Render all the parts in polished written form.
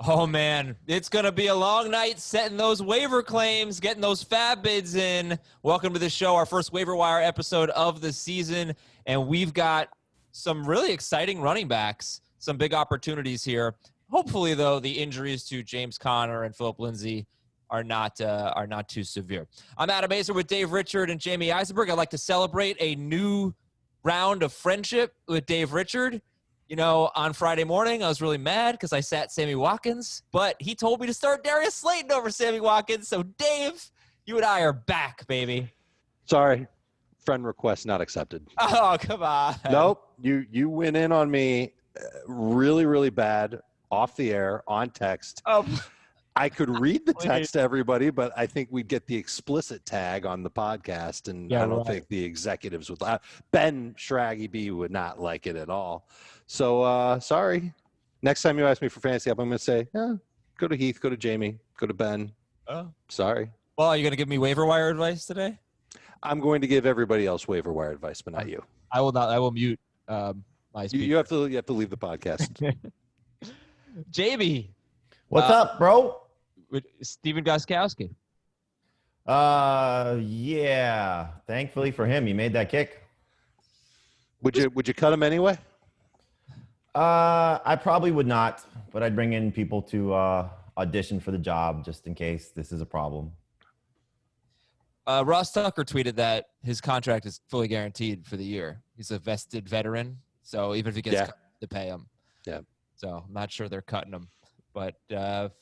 Oh, man, it's going to be a long night setting those waiver claims, getting those fab bids in. Welcome to the show, our first waiver wire episode of the season, and we've got some really exciting running backs, some big opportunities here. Hopefully, though, the injuries to James Conner and Phillip Lindsay are not too severe. I'm Adam Azer with Dave Richard and Jamie Eisenberg. I'd like to celebrate a new round of friendship with Dave Richard. You know, on Friday morning, I was really mad because I sat Sammy Watkins, but he told me to start Darris Slaton over Sammy Watkins. So, Dave, you and I are back, baby. Sorry. Friend request not accepted. Oh, come on. Nope. You went in on me really, really bad off the air on text. Oh. I could read the text to everybody, but I think we'd get the explicit tag on the podcast, and I don't think the executives would. Ben Shraggy B would not like it at all. So sorry. Next time you ask me for fantasy help, I'm going to say, go to Heath, go to Jamie, go to Ben. Oh, sorry. Well, are you going to give me waiver wire advice today? I'm going to give everybody else waiver wire advice, but not you. I will not. I will mute my speaker. You have to leave the podcast. Jamie. What's up, bro? With Steven Gostkowski. Yeah. Thankfully for him, he made that kick. Would you cut him anyway? I probably would not, but I'd bring in people to audition for the job just in case this is a problem. Ross Tucker tweeted that his contract is fully guaranteed for the year. He's a vested veteran, so even if he gets cut, to pay him. Yeah. So I'm not sure they're cutting him. But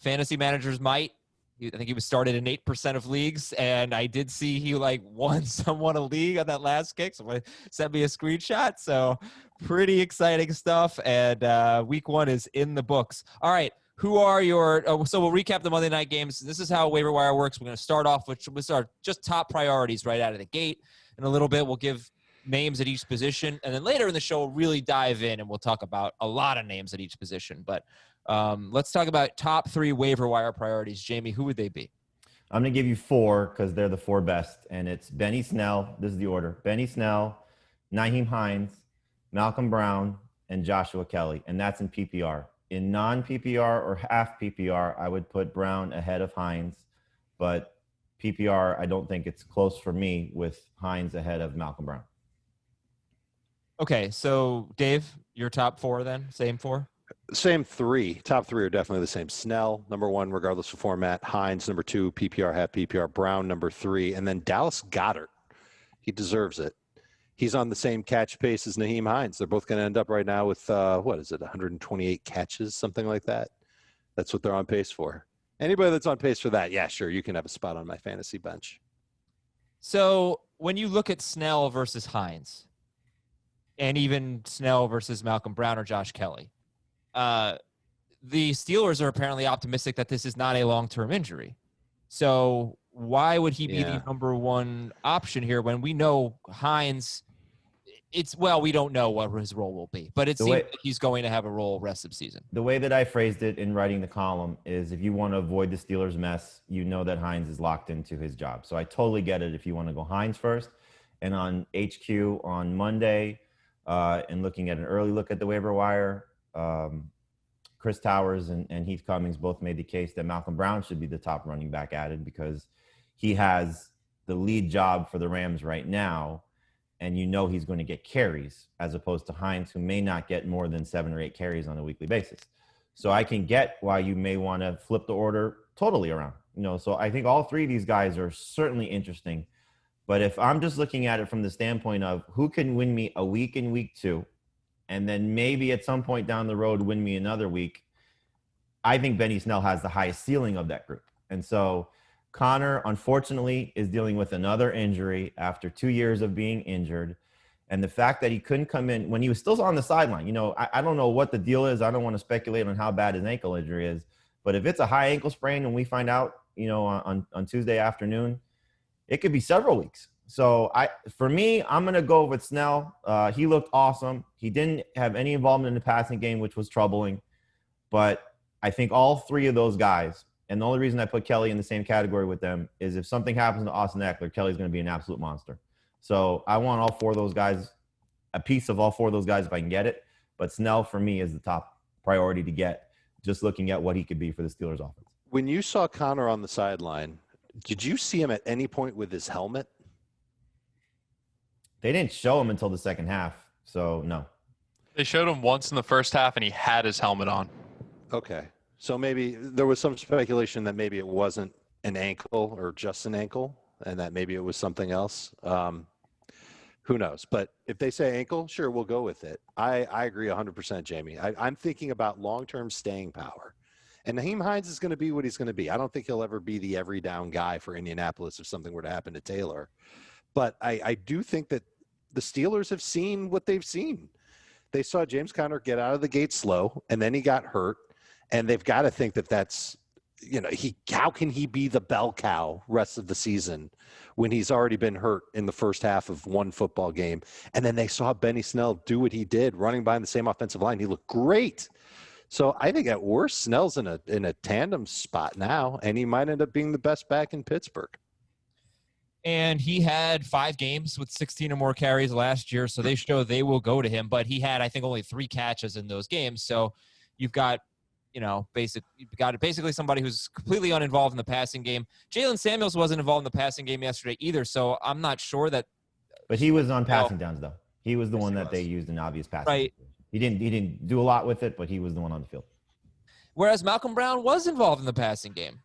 fantasy managers might. I think he was started in 8% of leagues, and I did see he won someone a league on that last kick. So sent me a screenshot. So pretty exciting stuff. And week one is in the books. All right, who are your? So we'll recap the Monday night games. This is how waiver wire works. We're going to start off with our just top priorities right out of the gate. In a little bit, we'll give names at each position, and then later in the show, we'll really dive in and we'll talk about a lot of names at each position. But let's talk about top 3 waiver wire priorities. Jamie, who would they be? I'm going to give you 4 because they're the 4 best, and it's Benny Snell. This is the order. Benny Snell, Nyheim Hines, Malcolm Brown, and Joshua Kelley, and that's in PPR. In non-PPR or half PPR, I would put Brown ahead of Hines, but PPR, I don't think it's close for me with Hines ahead of Malcolm Brown. Okay, so Dave, your top 4 then? Same 4? Same 3. Top 3 are definitely the same. Snell, number 1, regardless of format. Hines, number 2, PPR, half PPR. Brown, number 3. And then Dallas Goedert. He deserves it. He's on the same catch pace as Nahim Hines. They're both going to end up right now with, 128 catches, something like that. That's what they're on pace for. Anybody that's on pace for that, yeah, sure, you can have a spot on my fantasy bench. So when you look at Snell versus Hines, and even Snell versus Malcolm Brown or Josh Kelley, the Steelers are apparently optimistic that this is not a long-term injury. So why would he be the number 1 option here when we know Hines? We don't know what his role will be, but it seems like he's going to have a role rest of season. The way that I phrased it in writing the column is if you want to avoid the Steelers mess, you know that Hines is locked into his job. So I totally get it if you want to go Hines first. And on HQ on Monday, and looking at an early look at the waiver wire, Chris Towers and Heath Cummings both made the case that Malcolm Brown should be the top running back added because he has the lead job for the Rams right now, and you know he's going to get carries as opposed to Hines, who may not get more than 7 or 8 carries on a weekly basis. So I can get why you may want to flip the order totally around. So I think all 3 of these guys are certainly interesting. But if I'm just looking at it from the standpoint of who can win me a week in week 2, and then maybe at some point down the road win me another week, I think Benny Snell has the highest ceiling of that group. And so Connor, unfortunately, is dealing with another injury after 2 years of being injured. And the fact that he couldn't come in when he was still on the sideline, I don't know what the deal is. I don't want to speculate on how bad his ankle injury is. But if it's a high ankle sprain and we find out, on Tuesday afternoon, it could be several weeks. So for me, I'm going to go with Snell. He looked awesome. He didn't have any involvement in the passing game, which was troubling. But I think all 3 of those guys, and the only reason I put Kelley in the same category with them is if something happens to Austin Eckler, Kelley's going to be an absolute monster. So I want all 4 of those guys, a piece of all 4 of those guys if I can get it. But Snell, for me, is the top priority to get. just looking at what he could be for the Steelers offense. When you saw Connor on the sideline, did you see him at any point with his helmet? They didn't show him until the second half, so no. They showed him once in the first half, and he had his helmet on. Okay. So maybe there was some speculation that maybe it wasn't an ankle or just an ankle, and that maybe it was something else. Who knows? But if they say ankle, sure, we'll go with it. I agree 100%, Jamie. I'm thinking about long-term staying power. And Nahim Hines is going to be what he's going to be. I don't think he'll ever be the every down guy for Indianapolis if something were to happen to Taylor. But I do think that the Steelers have seen what they've seen. They saw James Conner get out of the gate slow, and then he got hurt. And they've got to think that that's, how can he be the bell cow rest of the season when he's already been hurt in the first half of one football game? And then they saw Benny Snell do what he did, running behind the same offensive line. He looked great. So I think at worst, Snell's in a tandem spot now, and he might end up being the best back in Pittsburgh. And he had 5 games with 16 or more carries last year, so they show they will go to him. But he had, I think, only 3 catches in those games. So you've got, basically somebody who's completely uninvolved in the passing game. Jaylen Samuels wasn't involved in the passing game yesterday either, so I'm not sure that. But he was on passing downs, though. He was the one that they used in obvious passing. Right. He didn't do a lot with it, but he was the one on the field. Whereas Malcolm Brown was involved in the passing game.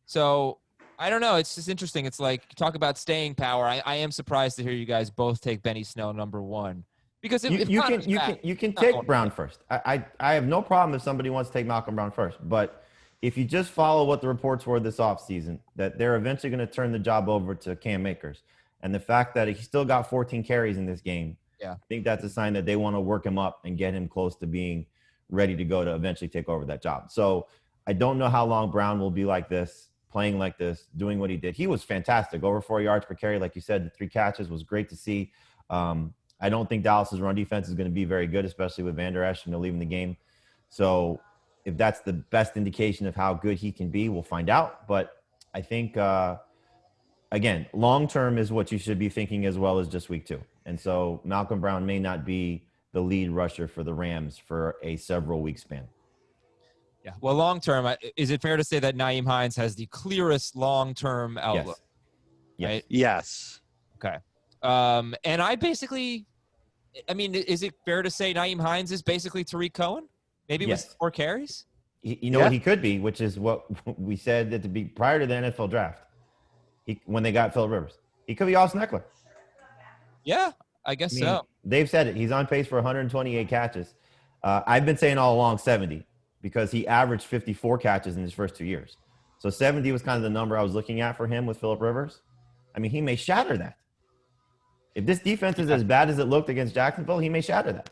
So I don't know. It's just interesting. It's like, talk about staying power. I am surprised to hear you guys both take Benny Snell number 1. Because you can take Brown first. I have no problem if somebody wants to take Malcolm Brown first. But if you just follow what the reports were this offseason, that they're eventually going to turn the job over to Cam Akers, and the fact that he still got 14 carries in this game, I think that's a sign that they want to work him up and get him close to being ready to go to eventually take over that job. So I don't know how long Brown will be like this, playing like this, doing what he did. He was fantastic. Over 4 yards per carry, like you said, the 3 catches was great to see. I don't think Dallas's run defense is going to be very good, especially with Van Der Esch leaving the game. So if that's the best indication of how good he can be, we'll find out. But I think, again, long-term is what you should be thinking as well as just week 2. And so Malcolm Brown may not be the lead rusher for the Rams for a several-week span. Yeah. Well, long-term, is it fair to say that Nahim Hines has the clearest long-term outlook? Yes. Right? Yes. Okay. And is it fair to say Nahim Hines is basically Tariq Cohen? Maybe with 4 carries? What he could be, which is what we said at prior to the NFL draft, when they got Phillip Rivers. He could be Austin Eckler. Yeah, I guess so. They've said it. He's on pace for 128 catches. I've been saying all along 70 because he averaged 54 catches in his first 2 years. So 70 was kind of the number I was looking at for him with Phillip Rivers. I mean, he may shatter that. If this defense is as bad as it looked against Jacksonville, he may shatter that.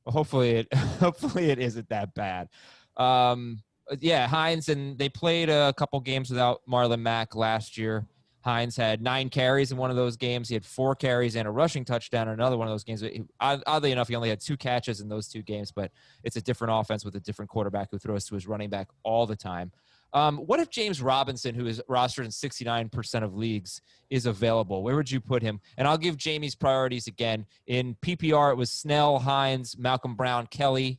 Well, hopefully it isn't that bad. Hines, and they played a couple games without Marlon Mack last year. Hines had 9 carries in one of those games. He had 4 carries and a rushing touchdown in another one of those games. Oddly enough, he only had 2 catches in those 2 games, but it's a different offense with a different quarterback who throws to his running back all the time. What if James Robinson, who is rostered in 69% of leagues, is available? Where would you put him? And I'll give Jamie's priorities again. In PPR, it was Snell, Hines, Malcolm Brown, Kelley.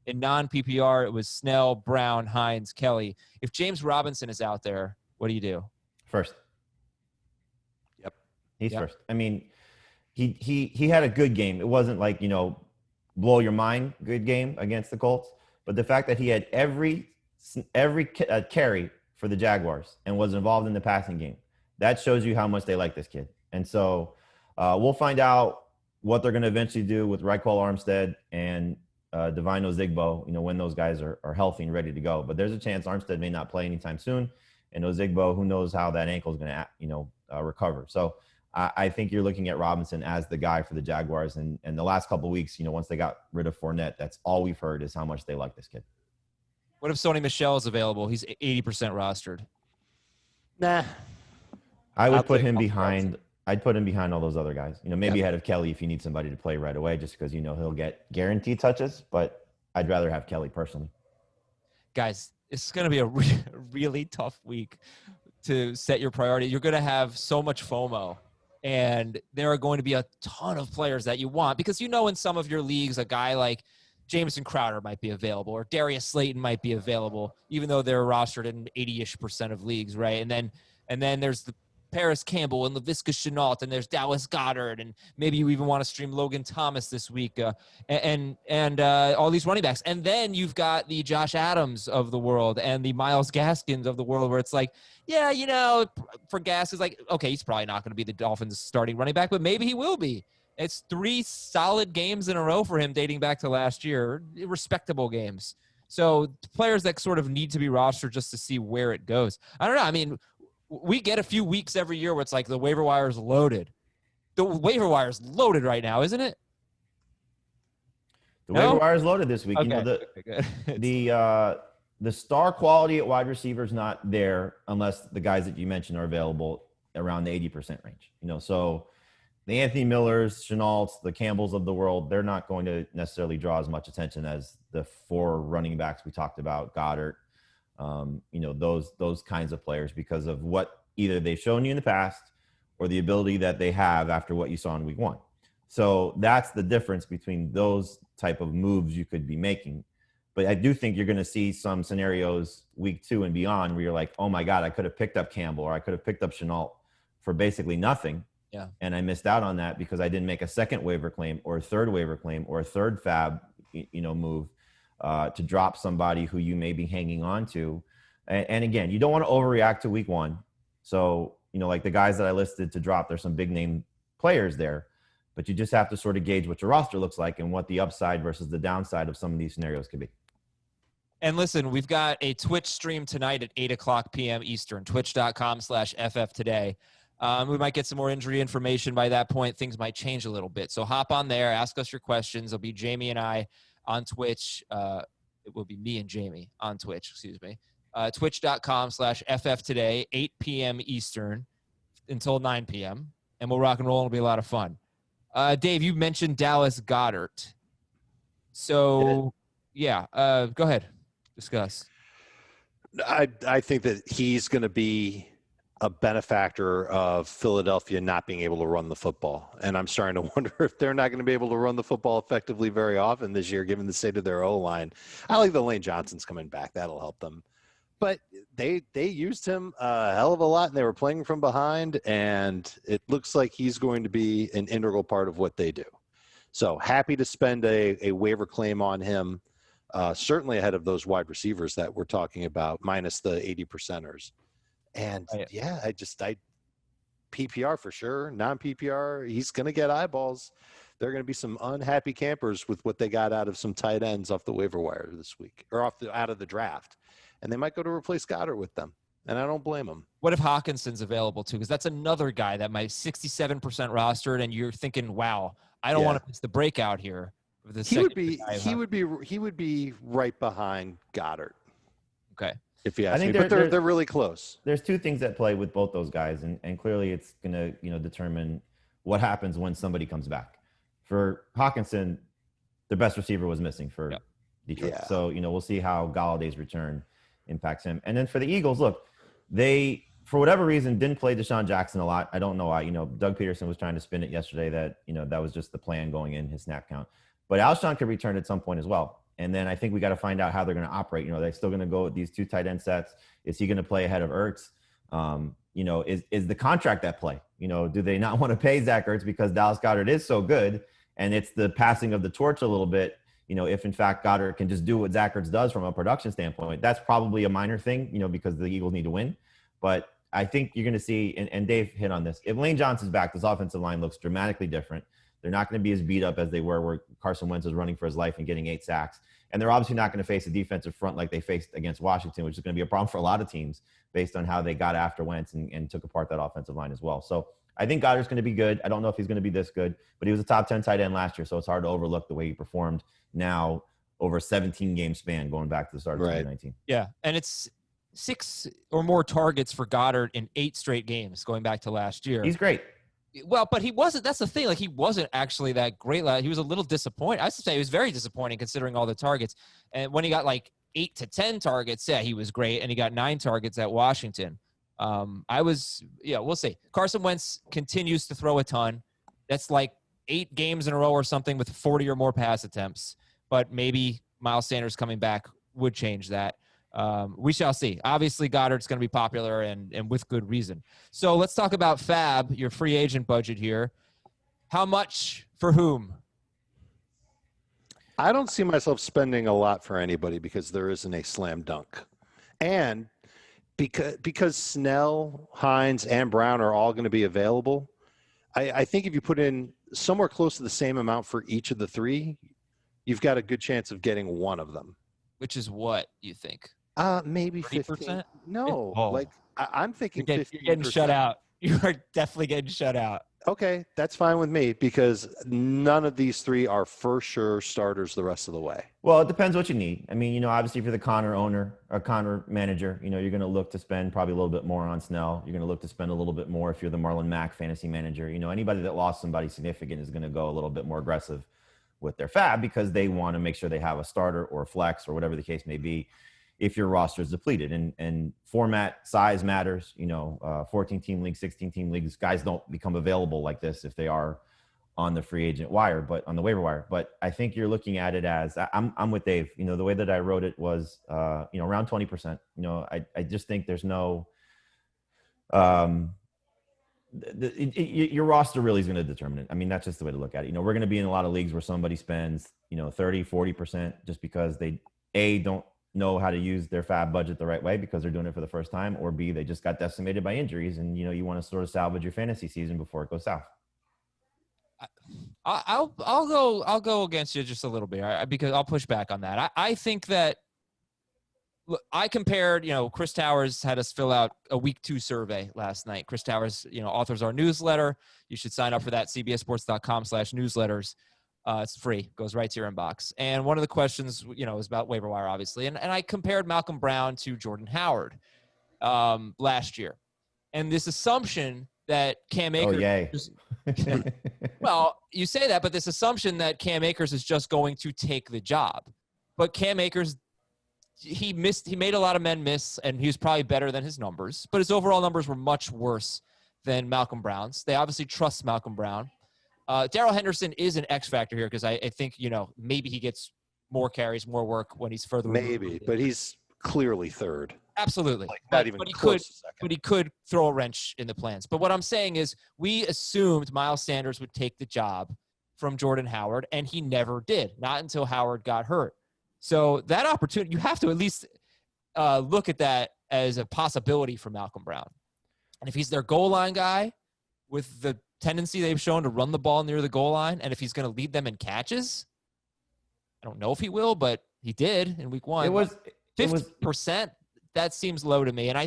In non-PPR, it was Snell, Brown, Hines, Kelley. If James Robinson is out there, what do you do? First. Yep. He's first. I mean, he had a good game. It wasn't like, blow your mind good game against the Colts. But the fact that he had every carry for the Jaguars and was involved in the passing game, that shows you how much they like this kid. And so we'll find out what they're going to eventually do with Raquel Armstead and Divino Zigbo, when those guys are healthy and ready to go. But there's a chance Armstead may not play anytime soon. And Ozigbo, who knows how that ankle is going to, recover. So I think you're looking at Robinson as the guy for the Jaguars. And the last couple of weeks, once they got rid of Fournette, that's all we've heard is how much they like this kid. What if Sony Michelle is available? He's 80% rostered. Nah. I would put him behind. I'd put him behind all those other guys. Maybe ahead of Kelley if you need somebody to play right away, just because he'll get guaranteed touches. But I'd rather have Kelley personally. Guys, it's going to be a really tough week to set your priority. You're going to have so much FOMO, and there are going to be a ton of players that you want because in some of your leagues, a guy like Jamison Crowder might be available, or Darris Slaton might be available, even though they're rostered in 80-ish% of leagues, right? And then there's the Parris Campbell and Laviska Shenault, and there's Dallas Goedert, and maybe you even want to stream Logan Thomas this week, and all these running backs. And then you've got the Josh Adams of the world and the Myles Gaskins of the world, where it's like, yeah, for Gaskins, like, okay, he's probably not going to be the Dolphins' starting running back, but maybe he will be. It's 3 solid games in a row for him dating back to last year, respectable games. So players that sort of need to be rostered just to see where it goes. I don't know. I mean, we get a few weeks every year where it's like the waiver wire is loaded. The waiver wire is loaded right now, isn't it? The waiver wire is loaded this week. Okay. The star quality at wide receiver is not there unless the guys that you mentioned are available around the 80% range. So the Anthony Millers, Chenaults, the Campbells of the world, they're not going to necessarily draw as much attention as the 4 running backs we talked about, Goddard, those kinds of players, because of what either they've shown you in the past or the ability that they have after what you saw in week 1. So that's the difference between those type of moves you could be making. But I do think you're going to see some scenarios week 2 and beyond where you're like, oh my God, I could have picked up Campbell or I could have picked up Shenault for basically nothing. Yeah. And I missed out on that because I didn't make a second waiver claim or a third waiver claim or a third fab, move to drop somebody who you may be hanging on to. And again, you don't want to overreact to week 1. So, like the guys that I listed to drop, there's some big name players there, but you just have to sort of gauge what your roster looks like and what the upside versus the downside of some of these scenarios could be. And listen, we've got a Twitch stream tonight at 8:00 p.m. Eastern, twitch.com/FF today. We might get some more injury information by that point. Things might change a little bit. So hop on there, ask us your questions. It'll be Jamie and I on Twitch. It will be me and Jamie on Twitch, twitch.com/FF today, 8 p.m. Eastern until 9 p.m. And we'll rock and roll. It'll be a lot of fun. Dave, you mentioned Dallas Goedert. So, yeah, go ahead. Discuss. I think that he's going to be a benefactor of Philadelphia not being able to run the football. And I'm starting to wonder if they're not going to be able to run the football effectively very often this year, given the state of their O-line. I like the Lane Johnson's coming back. That'll help them. But they used him a hell of a lot, and they were playing from behind, and it looks like he's going to be an integral part of what they do. So happy to spend a waiver claim on him, certainly ahead of those wide receivers that we're talking about, minus the 80%ers. And I PPR for sure, non-PPR, he's going to get eyeballs. There are going to be some unhappy campers with what they got out of some tight ends off the waiver wire this week, or out of the draft. And they might go to replace Goddard with them. And I don't blame them. What if Hockenson's available too? Because that's another guy that might 67% rostered, and you're thinking, wow, I don't want to miss the breakout here. He would be right behind Goddard. Okay. If you ask me, but they're really close. There's 2 things at play with both those guys, and clearly it's going to determine what happens when somebody comes back. For Hockenson, the best receiver was missing for Detroit. Yeah. So, we'll see how Galladay's return impacts him. And then for the Eagles, look, they, for whatever reason, didn't play Deshaun Jackson a lot. I don't know why. Doug Peterson was trying to spin it yesterday that, that was just the plan going in, his snap count. But Alshon could return at some point as well. And then I think we got to find out how they're going to operate. They're still going to go with these 2 tight end sets. Is he going to play ahead of Ertz? Is the contract at play? Do they not want to pay Zach Ertz because Dallas Goedert is so good? And it's the passing of the torch a little bit. If in fact Goddard can just do what Zach Ertz does from a production standpoint, that's probably a minor thing, because the Eagles need to win. But I think you're going to see, and Dave hit on this, if Lane Johnson's back, this offensive line looks dramatically different. They're not going to be as beat up as they were where Carson Wentz was running for his life and getting 8 sacks. And they're obviously not going to face a defensive front like they faced against Washington, which is going to be a problem for a lot of teams based on how they got after Wentz and took apart that offensive line as well. So I think Goddard's going to be good. I don't know if he's going to be this good, but he was a top 10 tight end last year, so it's hard to overlook the way he performed now over a 17-game span going back to the start of 2019. Yeah, and it's 6 or more targets for Goddard in 8 straight games going back to last year. He's great. Well, but he wasn't. That's the thing. Like, he wasn't actually that great. He was a little disappointed. I should say he was very disappointing considering all the targets. And when he got like 8 to 10 targets, he was great. And he got 9 targets at Washington. We'll see. Carson Wentz continues to throw a ton. That's like 8 games in a row or something with 40 or more pass attempts. but maybe Miles Sanders coming back would change that. We shall see. Obviously, Goddard's going to be popular and with good reason. So let's talk about Fab, your free agent budget here. How much for whom? I don't see myself spending a lot for anybody because there isn't a slam dunk. And because Snell, Hines, and Brown are all going to be available, I think if you put in somewhere close to the same amount for each of the three, you've got a good chance of getting one of them. Which is what you think? Maybe 30%? No, like I'm thinking 15%. You're getting shut out. You are definitely getting shut out. Okay, that's fine with me because none of these three are for sure starters the rest of the way. Well, it depends what you need. I mean, obviously if you're the Connor owner or Connor manager, you're going to look to spend probably a little bit more on Snell. You're going to look to spend a little bit more if you're the Marlon Mack fantasy manager. Anybody that lost somebody significant is going to go a little bit more aggressive with their fab because they want to make sure they have a starter or a flex or whatever the case may be if your roster is depleted. And format, size matters. 14-team league, 16-team leagues, guys don't become available like this if they are on the free agent wire, but on the waiver wire. But I think you're looking at it as I'm with Dave. The way that I wrote it was, around 20%. I just think there's no your roster really is going to determine it. I mean, that's just the way to look at it. We're going to be in a lot of leagues where somebody spends, 30, 40% just because they don't know how to use their fab budget the right way because they're doing it for the first time, or B, they just got decimated by injuries and, you want to sort of salvage your fantasy season before it goes south. I'll go against you just a little bit because I'll push back on that. I think that look, I compared, Chris Towers had us fill out a week 2 survey last night. Chris Towers, authors our newsletter. You should sign up for that, cbssports.com/newsletters. It's free, goes right to your inbox. And one of the questions, is about waiver wire, obviously. And I compared Malcolm Brown to Jordan Howard last year. And this assumption that Cam Akers. Oh, yay. Well, you say that, but this assumption that Cam Akers is just going to take the job. But Cam Akers, he made a lot of men miss, and he was probably better than his numbers. But his overall numbers were much worse than Malcolm Brown's. They obviously trust Malcolm Brown. Darrell Henderson is an X factor here because I think, maybe he gets more carries, more work when he's further. Maybe, but he's clearly third. Absolutely. Not even close to second. But he could throw a wrench in the plans. But what I'm saying is we assumed Miles Sanders would take the job from Jordan Howard, and he never did, not until Howard got hurt. So that opportunity, you have to at least look at that as a possibility for Malcolm Brown. And if he's their goal line guy with the tendency they've shown to run the ball near the goal line, and if he's going to lead them in catches, I don't know if he will, but he did in week 1. It was 50%. That seems low to me. And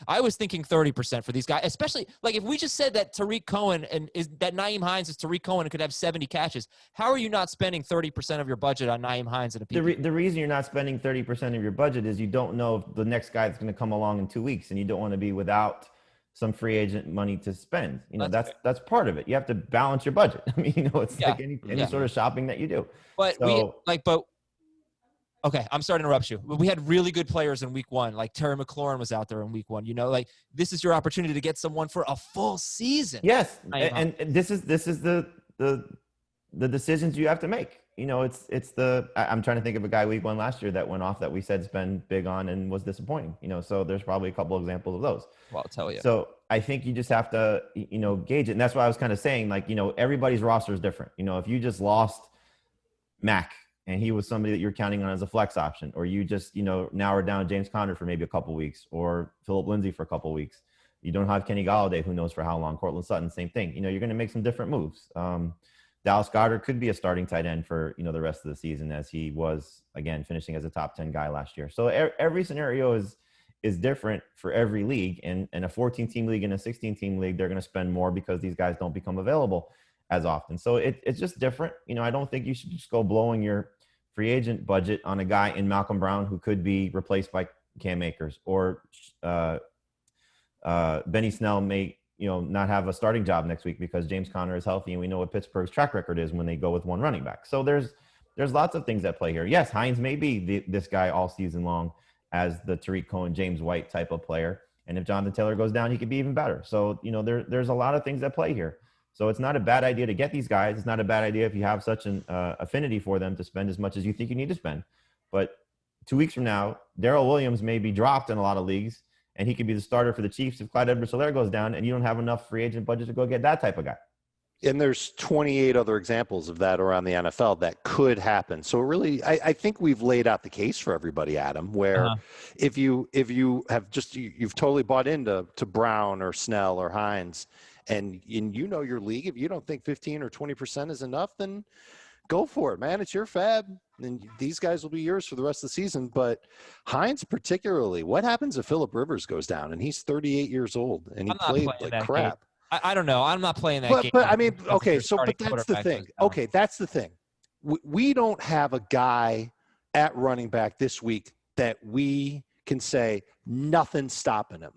I was thinking 30% for these guys, especially like if we just said that Tariq Cohen that Nahim Hines is Tariq Cohen and could have 70 catches. How are you not spending 30% of your budget on Nahim Hines and a PPR? The reason you're not spending 30% of your budget is you don't know if the next guy is going to come along in 2 weeks, and you don't want to be without some free agent money to spend. That's part of it. You have to balance your budget. I mean, it's like any sort of shopping that you do. But okay, I'm sorry to interrupt you. We had really good players in week 1. Like Terry McLaurin was out there in week 1. This is your opportunity to get someone for a full season. Yes, and this is the decisions you have to make. I'm trying to think of a guy week 1 last year that went off that we said spend big on and was disappointing. So there's probably a couple examples of those. Well, I'll tell you. So I think you just have to gauge it, and that's why I was kind of saying everybody's roster is different. If you just lost Mac and he was somebody that you're counting on as a flex option, or you just, now are down James Conner for maybe a couple weeks, or Phillip Lindsay for a couple weeks. You don't have Kenny Golladay, who knows for how long. Cortland Sutton, same thing. You're going to make some different moves. Dallas Goedert could be a starting tight end for, the rest of the season, as he was, again, finishing as a top 10 guy last year. So every scenario is different for every league. And a 14-team league and a 16-team league, they're going to spend more because these guys don't become available as often. So it's just different. I don't think you should just go blowing your free agent budget on a guy in Malcolm Brown who could be replaced by Cam Akers, or Benny Snell may, not have a starting job next week because James Conner is healthy, and we know what Pittsburgh's track record is when they go with one running back. So there's lots of things at play here. Yes, Heinz may be this guy all season long as the Tariq Cohen, James White type of player. And if Jonathan Taylor goes down, he could be even better. So, there's a lot of things at play here. So it's not a bad idea to get these guys. It's not a bad idea if you have such an affinity for them to spend as much as you think you need to spend. But 2 weeks from now, Darrell Williams may be dropped in a lot of leagues, and he could be the starter for the Chiefs if Clyde Edwards-Helaire goes down, and you don't have enough free agent budget to go get that type of guy. And there's 28 other examples of that around the NFL that could happen. So really, I think we've laid out the case for everybody, Adam, where if you have just, you've totally bought into Brown or Snell or Heinz, and you know your league, if you don't think 15 or 20% is enough, then go for it, man. It's your fab, and these guys will be yours for the rest of the season. But Heinz particularly, what happens if Phillip Rivers goes down, and he's 38 years old, and he played like crap? Game. I don't know. I'm not playing that game. But I mean, okay, but that's the thing. Okay, that's the thing. We don't have a guy at running back this week that we can say nothing's stopping him.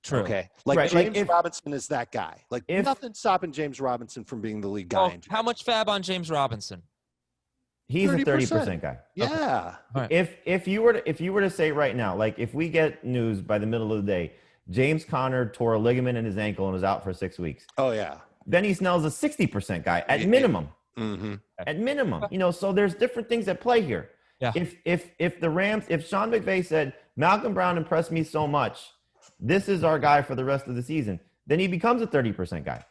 True. Okay. Like James Robinson is that guy. Like nothing's stopping James Robinson from being the lead guy. How much fab on James Robinson? He's 30%. A 30% guy. Yeah. Okay. Right. If you were to say right now, like if we get news by the middle of the day, James Conner tore a ligament in his ankle and was out for 6 weeks. Oh yeah. Benny Snell's a 60% guy at minimum. Mm-hmm. At minimum, so there's different things at play here. Yeah. If the Rams, if Sean McVay said Malcolm Brown impressed me so much, this is our guy for the rest of the season, then he becomes a 30% guy.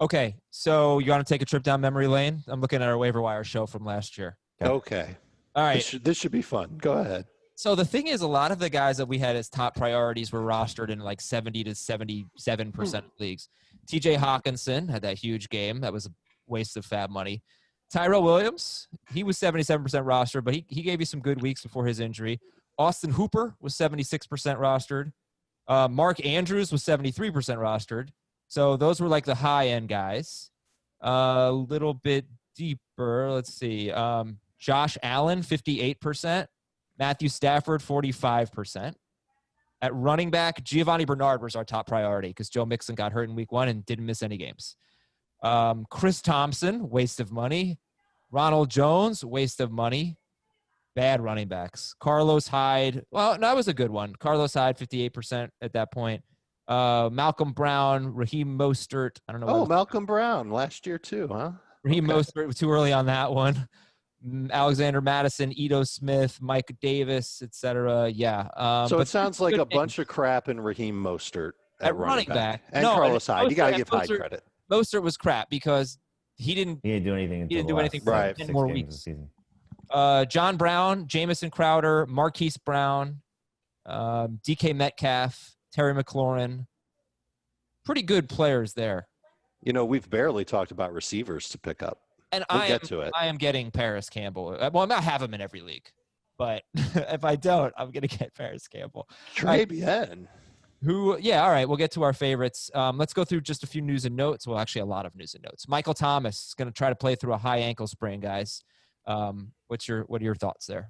Okay, so you want to take a trip down memory lane? I'm looking at our waiver wire show from last year. Okay. All right. This should be fun. Go ahead. So the thing is, a lot of the guys that we had as top priorities were rostered in like 70 to 77% of leagues. TJ Hockenson had that huge game. That was a waste of fab money. Tyrell Williams, he was 77% rostered, but he gave you some good weeks before his injury. Austin Hooper was 76% rostered. Mark Andrews was 73% rostered. So those were like the high-end guys. A little bit deeper, let's see. Josh Allen, 58%. Matthew Stafford, 45%. At running back, Giovanni Bernard was our top priority because Joe Mixon got hurt in week 1 and didn't miss any games. Chris Thompson, waste of money. Ronald Jones, waste of money. Bad running backs. Carlos Hyde, well, that was a good one. Carlos Hyde, 58% at that point. Malcolm Brown, Raheem Mostert. I don't know. Oh, Malcolm Brown last year too, huh? Raheem Mostert was too early on that one. Alexander Madison, Ito Smith, Mike Davis, etc. Yeah. So it sounds like a bunch of crap in Raheem Mostert at running back. And Carlos Hyde. You got to give Hyde credit. Mostert was crap because he didn't do anything. He didn't do anything for 10 more weeks. John Brown, Jamison Crowder, Marquise Brown, DK Metcalf, Terry McLaurin. Pretty good players there. We've barely talked about receivers to pick up. And I am getting Parris Campbell. Well, I'm not have him in every league, but if I don't, I'm going to get Parris Campbell. Trey Bien. All right, we'll get to our favorites. Let's go through just a few news and notes. Well, actually, a lot of news and notes. Michael Thomas is going to try to play through a high ankle sprain, guys. What are your thoughts there?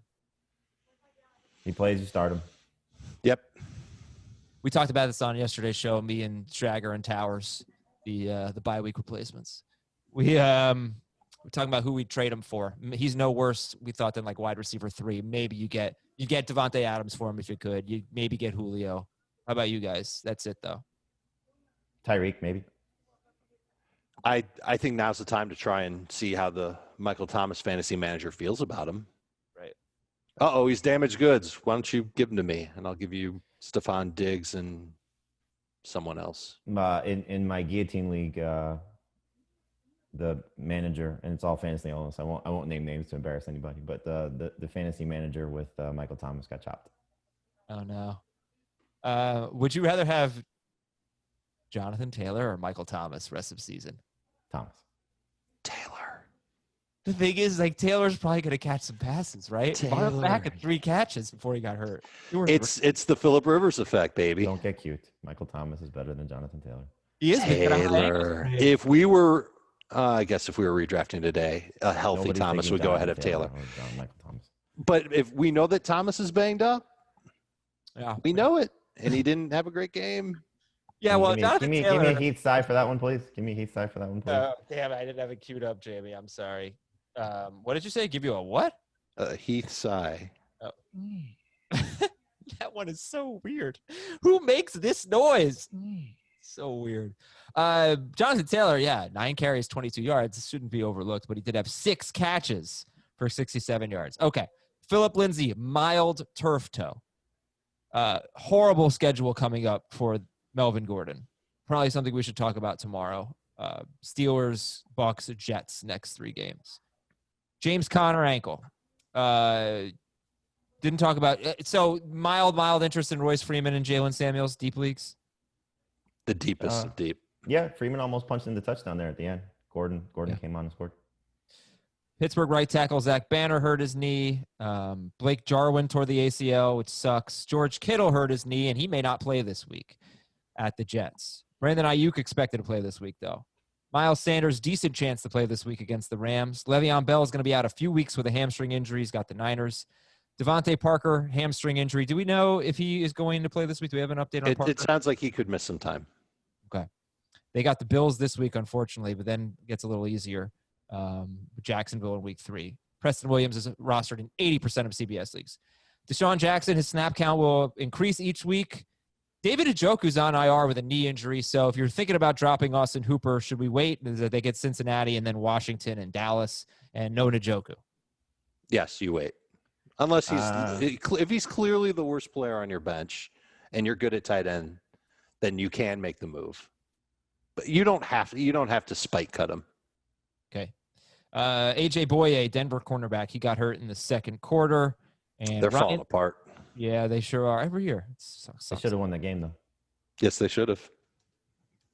He plays, you start him. Yep. We talked about this on yesterday's show, me and Strager and Towers, the bye week replacements. We're talking about who we'd trade him for. He's no worse, we thought, than like wide receiver 3. Maybe you get Devontae Adams for him if you could. You maybe get Julio. How about you guys? That's it, though. Tyreek, maybe. I think now's the time to try and see how the Michael Thomas fantasy manager feels about him. Right. Uh-oh, he's damaged goods. Why don't you give him to me, and I'll give you Stephon Diggs and someone else. In my guillotine league, the manager, and it's all fantasy owners. I won't name names to embarrass anybody, but the fantasy manager with Michael Thomas got chopped. Oh no. Would you rather have Jonathan Taylor or Michael Thomas rest of season? Thomas. Taylor. The thing is, like, Taylor's probably going to catch some passes, right? Taylor back at 3 catches before he got hurt. It's the Phillip Rivers effect, baby. Don't get cute. Michael Thomas is better than Jonathan Taylor. He is. Taylor. If we were redrafting today, a healthy Thomas would go ahead of Taylor. Michael Thomas. But if we know that Thomas is banged up, we know it, and he didn't have a great game. Yeah, well, give me a Heath side for that one, please. Give me a Heath side for that one, please. Damn, I didn't have it queued up, Jamie. I'm sorry. What did you say? Give you a what? Heath sigh. Oh. That one is so weird. Who makes this noise? So weird. Jonathan Taylor, 9 carries, 22 yards. Shouldn't be overlooked, but he did have 6 catches for 67 yards. Okay. Phillip Lindsay, mild turf toe. Horrible schedule coming up for Melvin Gordon. Probably something we should talk about tomorrow. Steelers, Bucks, Jets, next 3 games. James Conner ankle. Didn't talk about so mild interest in Royce Freeman and Jaylen Samuels, deep leagues. The deepest of deep. Yeah, Freeman almost punched in the touchdown there at the end. Gordon came on and scored. Pittsburgh right tackle Zach Banner hurt his knee. Blake Jarwin tore the ACL, which sucks. George Kittle hurt his knee, and he may not play this week at the Jets. Brandon Ayuk expected to play this week, though. Miles Sanders, decent chance to play this week against the Rams. Le'Veon Bell is going to be out a few weeks with a hamstring injury. He's got the Niners. Devontae Parker, hamstring injury. Do we know if he is going to play this week? Do we have an update on Parker? It sounds like he could miss some time. Okay. They got the Bills this week, unfortunately, but then it gets a little easier. Jacksonville in week 3. Preston Williams is rostered in 80% of CBS leagues. Deshaun Jackson, his snap count will increase each week. David Njoku's on IR with a knee injury, so if you're thinking about dropping Austin Hooper, should we wait? They get Cincinnati and then Washington and Dallas and no Njoku. Yes, you wait. Unless if he's clearly the worst player on your bench and you're good at tight end, then you can make the move. But you don't have to spike cut him. Okay. AJ Boye, Denver cornerback, he got hurt in the second quarter. And they're falling apart. Yeah, they sure are. Every year. They should have won the game, though. Yes, they should have.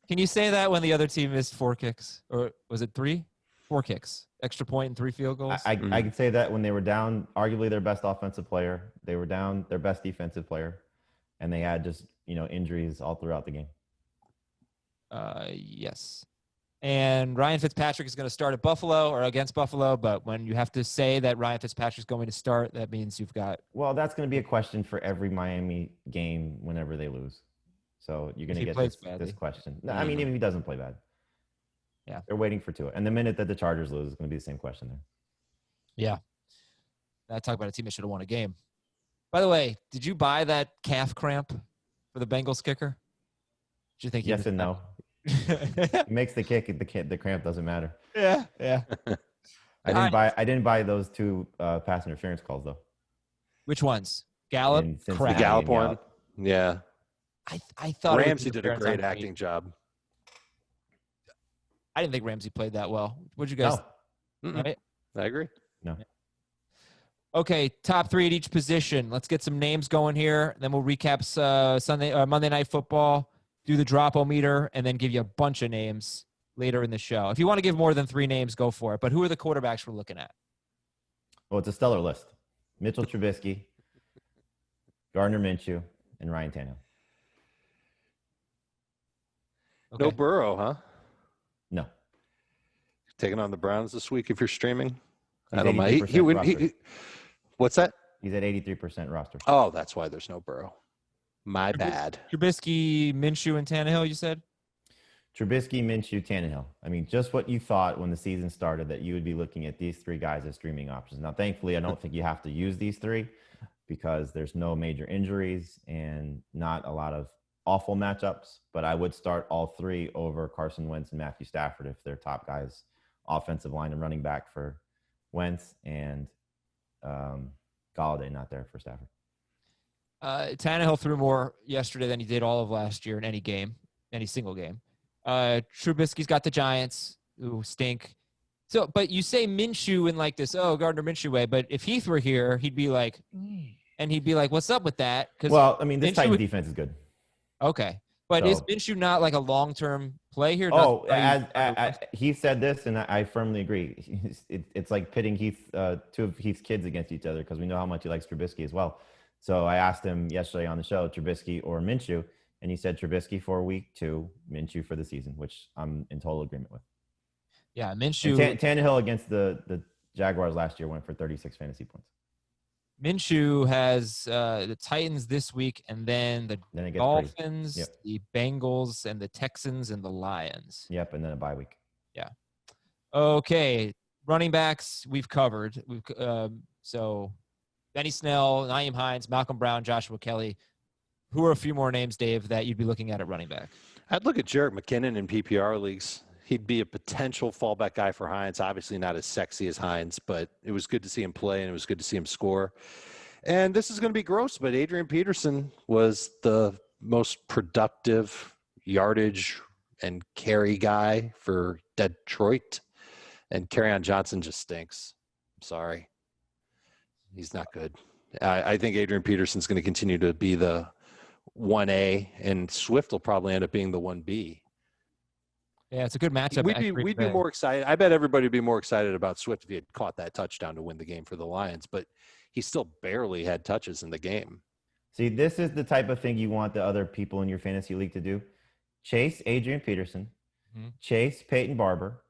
Can you say that when the other team missed 4 kicks? Or was it 3? 4 kicks. Extra point and 3 field goals? I could say that when they were down, arguably their best offensive player. They were down their best defensive player. And they had just, injuries all throughout the game. Yes. And Ryan Fitzpatrick is going to start at Buffalo or against Buffalo. But when you have to say that Ryan Fitzpatrick is going to start, that means you've got. Well, that's going to be a question for every Miami game whenever they lose. So you're going to get this question. No, I mean, even if he doesn't play bad. Yeah. They're waiting for Tua. And the minute that the Chargers lose, it's going to be the same question there. Yeah. I talk about a team that should have won a game. By the way, did you buy that calf cramp for the Bengals kicker? Did you think? Yes and no. He makes the kick. The cramp doesn't matter. Yeah. I didn't buy those 2 pass interference calls though. Which ones? Gallup. The Gallup one. Yeah. I thought Ramsey did a great acting job. I didn't think Ramsey played that well. What'd you guys? No. Right? I agree. No. Okay, top 3 at each position. Let's get some names going here. Then we'll recap Monday Night Football, do the drop-o-meter, and then give you a bunch of names later in the show. If you want to give more than 3 names, go for it. But who are the quarterbacks we're looking at? Well, it's a stellar list. Mitchell Trubisky, Gardner Minshew, and Ryan Tannehill. Okay. No Burrow, huh? No. Taking on the Browns this week if you're streaming? He's I don't mind. What's that? He's at 83% roster. Oh, that's why there's no Burrow. My bad. Trubisky, Minshew, and Tannehill, you said? Trubisky, Minshew, Tannehill. I mean, just what you thought when the season started that you would be looking at these 3 guys as streaming options. Now, thankfully, I don't think you have to use these 3 because there's no major injuries and not a lot of awful matchups. But I would start all 3 over Carson Wentz and Matthew Stafford if they're top guys, offensive line and running back for Wentz and Golladay not there for Stafford. Tannehill threw more yesterday than he did all of last year in any single game. Trubisky's got the Giants, who stink. So, but you say Minshew in like this, Gardner Minshew way, but if Heath were here, he'd be like, what's up with that? Well, I mean, this Titan defense is good. Okay. But is Minshew not like a long-term play here? Heath said this, and I firmly agree. It's like pitting 2 of Heath's kids against each other because we know how much he likes Trubisky as well. So I asked him yesterday on the show, Trubisky or Minshew, and he said Trubisky for week 2, Minshew for the season, which I'm in total agreement with. Yeah, Minshew. Tannehill against the Jaguars last year went for 36 fantasy points. Minshew has the Titans this week, and then the Dolphins, the Bengals, and the Texans, and the Lions. Yep, and then a bye week. Yeah. Okay, running backs we've covered. So Benny Snell, Nyheim Hines, Malcolm Brown, Joshua Kelley. Who are a few more names, Dave, that you'd be looking at running back? I'd look at Jerick McKinnon in PPR leagues. He'd be a potential fallback guy for Heinz. Obviously not as sexy as Heinz, but it was good to see him play and it was good to see him score. And this is going to be gross, but Adrian Peterson was the most productive yardage and carry guy for Detroit. And Kerryon Johnson just stinks. I'm sorry. He's not good. I think Adrian Peterson's going to continue to be the 1A, and Swift will probably end up being the 1B. Yeah, it's a good matchup. We'd be more excited. I bet everybody would be more excited about Swift if he had caught that touchdown to win the game for the Lions, but he still barely had touches in the game. See, this is the type of thing you want the other people in your fantasy league to do. Chase Adrian Peterson, chase Peyton Barber,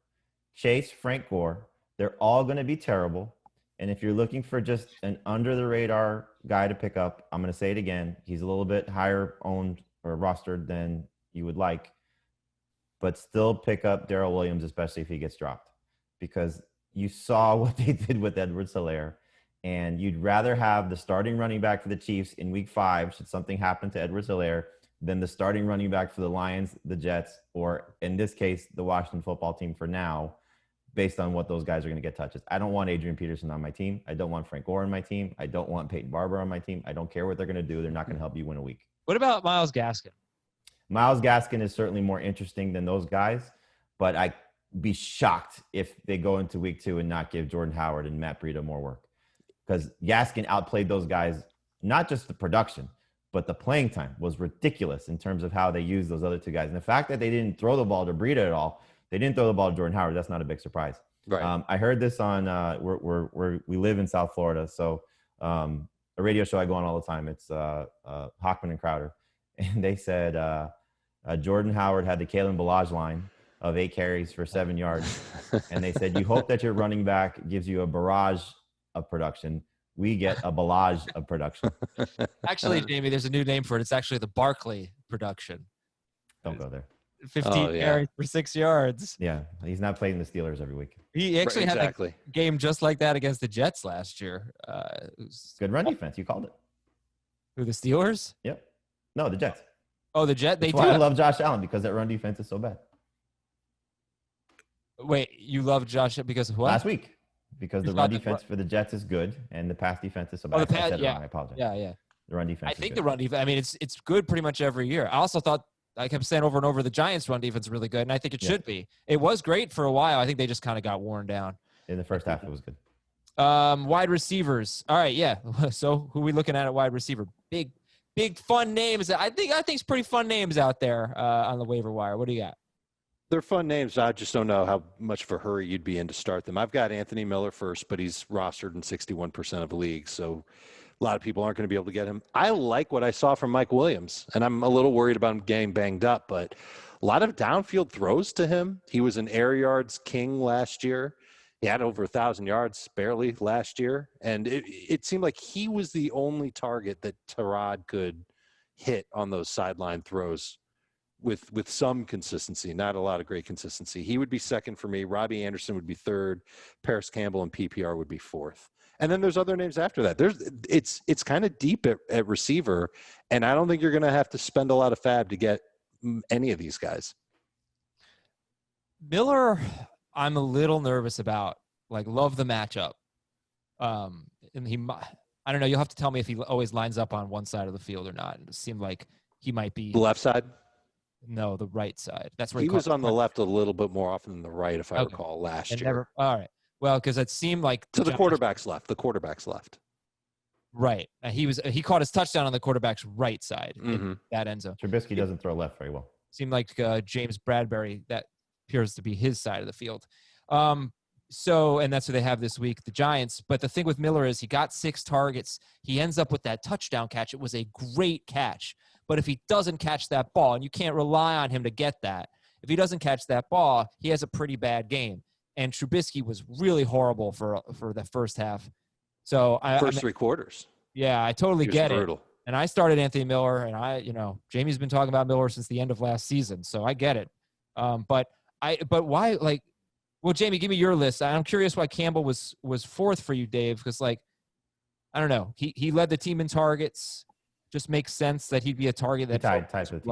chase Frank Gore. They're all going to be terrible. And if you're looking for just an under-the-radar guy to pick up, I'm going to say it again. He's a little bit higher owned or rostered than you would like. But still pick up Darrell Williams, especially if he gets dropped. Because you saw what they did with Edwards-Helaire. And you'd rather have the starting running back for the Chiefs in week 5, should something happen to Edwards-Helaire, than the starting running back for the Lions, the Jets, or in this case, the Washington football team for now, based on what those guys are going to get touches. I don't want Adrian Peterson on my team. I don't want Frank Gore on my team. I don't want Peyton Barber on my team. I don't care what they're going to do. They're not going to help you win a week. What about Myles Gaskin? Myles Gaskin is certainly more interesting than those guys, but I'd be shocked if they go into week 2 and not give Jordan Howard and Matt Breida more work. Because Gaskin outplayed those guys, not just the production, but the playing time was ridiculous in terms of how they used those other 2 guys. And the fact that they didn't throw the ball to Breida at all, they didn't throw the ball to Jordan Howard, that's not a big surprise. Right. I heard this on, we live in South Florida, so a radio show I go on all the time. It's Hockman and Crowder. And they said Jordan Howard had the Kalen Ballage line of 8 carries for 7 yards. And they said, you hope that your running back gives you a barrage of production. We get a Ballage of production. Actually, Jamie, there's a new name for it. It's actually the Barkley production. Don't go there. 15 carries for 6 yards. Yeah, he's not playing the Steelers every week. He actually had a game just like that against the Jets last year. Good run defense. You called it. Who, the Steelers? Yep. No, the Jets. Oh, the Jets. That's why I love Josh Allen, because that run defense is so bad. Wait, you love Josh because of what? Last week. Because the run defense for the Jets is good, and the pass defense is so bad. I apologize. Yeah. The run defense. I think the run defense. I mean, it's good pretty much every year. I also thought, I kept saying over and over, the Giants' run defense is really good, and I think it should be. It was great for a while. I think they just kind of got worn down. In the first half, it was good. Wide receivers. All right, yeah. So who are we looking at wide receiver? Big fun names. I think it's pretty fun names out there on the waiver wire. What do you got? They're fun names. I just don't know how much of a hurry you'd be in to start them. I've got Anthony Miller first, but he's rostered in 61% of leagues, so a lot of people aren't going to be able to get him. I like what I saw from Mike Williams, and I'm a little worried about him getting banged up, but a lot of downfield throws to him. He was an air yards king last year. He had over 1,000 yards barely last year, and it seemed like he was the only target that Tyrod could hit on those sideline throws with some consistency, not a lot of great consistency. He would be second for me. Robbie Anderson would be third. Parris Campbell and PPR would be fourth. And then there's other names after that. It's kind of deep at receiver, and I don't think you're going to have to spend a lot of fab to get any of these guys. Miller, I'm a little nervous about. Love the matchup. And I don't know. You'll have to tell me if he always lines up on one side of the field or not. It seemed like he might be the left side. No, the right side. That's where he was on the left a little bit more often than the right, if I recall, last year. All right. Well, because it seemed like to the quarterback's left. The quarterback's left. Right. He caught his touchdown on the quarterback's right side in that end zone. Trubisky doesn't throw left very well. Seemed like James Bradbury, that appears to be his side of the field. And that's what they have this week, the Giants. But the thing with Miller is he got 6 targets. He ends up with that touchdown catch. It was a great catch. But if he doesn't catch that ball, and you can't rely on him to get that, if he doesn't catch that ball, he has a pretty bad game. And Trubisky was really horrible for the first half. So first 3 quarters. Yeah, I totally get brutal. it. And I started Anthony Miller, and Jamie's been talking about Miller since the end of last season, so I get it. But why? Well, Jamie, give me your list. I'm curious why Campbell was 4th for you, Dave, because I don't know. He led the team in targets. Just makes sense that he'd be a target that tied with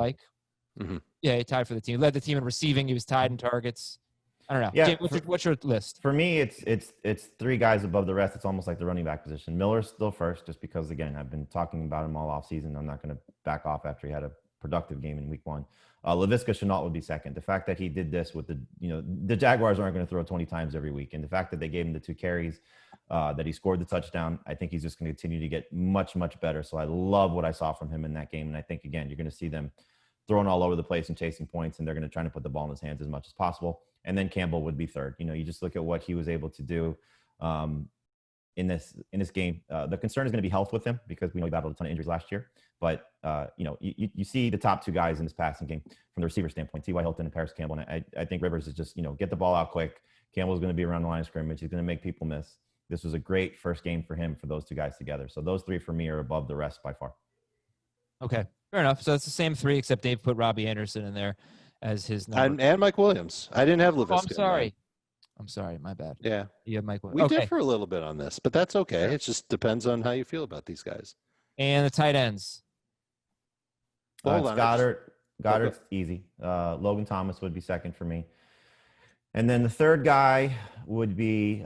Yeah, he tied for the team. He led the team in receiving. He was tied in targets. I don't know. Yeah, James, what's your list? For me, it's three guys above the rest. It's almost like the running back position. Miller's still first, just because, again, I've been talking about him all offseason. I'm not going to back off after he had a productive game in week 1. Laviska Shenault would be second. The fact that he did this with the Jaguars aren't going to throw 20 times every week. And the fact that they gave him the 2 carries, that he scored the touchdown, I think he's just going to continue to get much, much better. So I love what I saw from him in that game. And I think, again, you're going to see them throwing all over the place and chasing points, and they're going to try to put the ball in his hands as much as possible. And then Campbell would be third. You just look at what he was able to do in this game. The concern is going to be health with him, because we know he battled a ton of injuries last year. But, you see the top 2 guys in this passing game from the receiver standpoint, T.Y. Hilton and Parris Campbell. And I think Rivers is just, get the ball out quick. Campbell's going to be around the line of scrimmage. He's going to make people miss. This was a great first game for him, for those 2 guys together. So those 3 for me are above the rest by far. Okay, fair enough. So it's the same 3, except Dave put Robbie Anderson in there as his number. And Mike Williams. I didn't have Laviska. I'm sorry. My bad. Yeah. You have Mike Williams. We differ a little bit on this, but that's okay. It just depends on how you feel about these guys. And the tight ends. It's Goddard's easy. Logan Thomas would be second for me. And then the third guy would be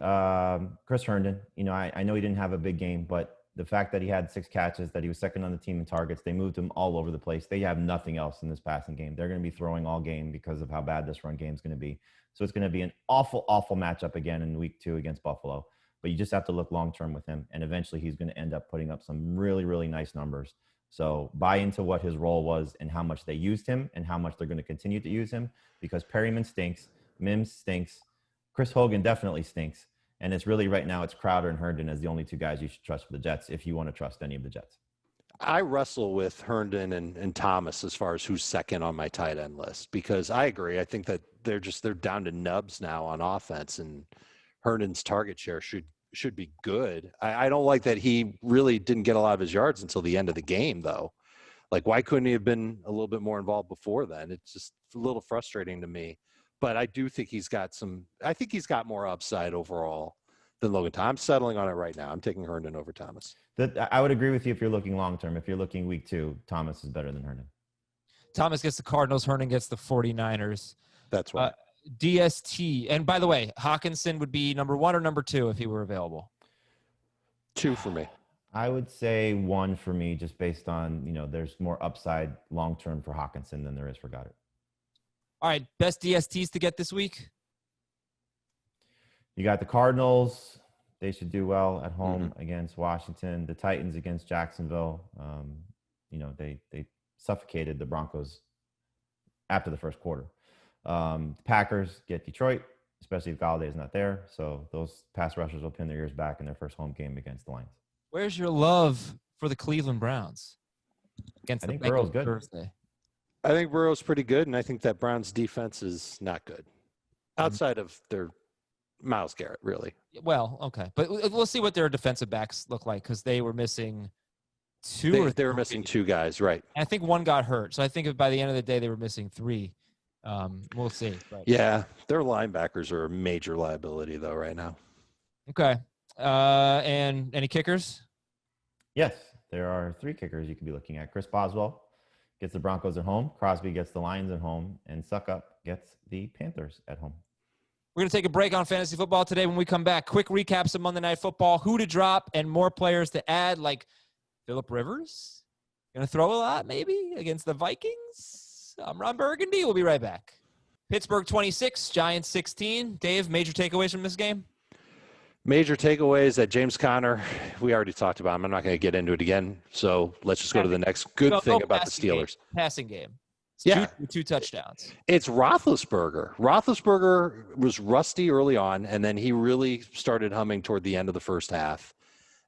Chris Herndon. I know he didn't have a big game, but the fact that he had 6 catches, that he was second on the team in targets, they moved him all over the place. They have nothing else in this passing game. They're going to be throwing all game because of how bad this run game is going to be. So it's going to be an awful, awful matchup again in week 2 against Buffalo. But you just have to look long-term with him. And eventually he's going to end up putting up some really, really nice numbers. So buy into what his role was and how much they used him and how much they're going to continue to use him, because Perryman stinks. Mims stinks. Chris Hogan definitely stinks. And it's really right now, it's Crowder and Herndon as the only 2 guys you should trust for the Jets, if you want to trust any of the Jets. I wrestle with Herndon and Thomas as far as who's second on my tight end list, because I agree. I think that they're down to nubs now on offense, and Herndon's target share should be good. I don't like that he really didn't get a lot of his yards until the end of the game, though. Like, why couldn't he have been a little bit more involved before then? It's just a little frustrating to me. But I do think he's got more upside overall than Logan Thomas. I'm settling on it right now. I'm taking Herndon over Thomas. I would agree with you if you're looking long-term. If you're looking week 2, Thomas is better than Herndon. Thomas gets the Cardinals. Herndon gets the 49ers. That's why. DST. And by the way, Hockenson would be number 1 or number 2 if he were available? 2 for me. I would say 1 for me, just based on, there's more upside long-term for Hockenson than there is for Goddard. All right, best DSTs to get this week? You got the Cardinals. They should do well at home against Washington. The Titans against Jacksonville. They suffocated the Broncos after the first quarter. The Packers get Detroit, especially if Galladay is not there. So those pass rushers will pin their ears back in their first home game against the Lions. Where's your love for the Cleveland Browns? I think Burrow's good. Thursday. I think Burrow's pretty good, and I think that Browns defense is not good. Outside of their Myles Garrett, really. Well, okay. But we'll see what their defensive backs look like, because they were missing 2 They were missing 2 guys, right. And I think 1 got hurt. So I think by the end of the day, they were missing 3. We'll see. But. Yeah, their linebackers are a major liability, though, right now. Okay. And any kickers? Yes, there are 3 kickers you could be looking at. Chris Boswell gets the Broncos at home. Crosby gets the Lions at home. And Suckup gets the Panthers at home. We're going to take a break on fantasy football today. When we come back, quick recaps of Monday Night Football, who to drop, and more players to add, like Phillip Rivers. Going to throw a lot, maybe, against the Vikings. I'm Ron Burgundy. We'll be right back. Pittsburgh 26, Giants 16. Dave, major takeaways from this game? Major takeaways that James Conner, we already talked about him. I'm not going to get into it again. So let's just go to the next good thing about the Steelers. Passing game. Yeah. 2 touchdowns. It's Roethlisberger. Roethlisberger was rusty early on, and then he really started humming toward the end of the first half.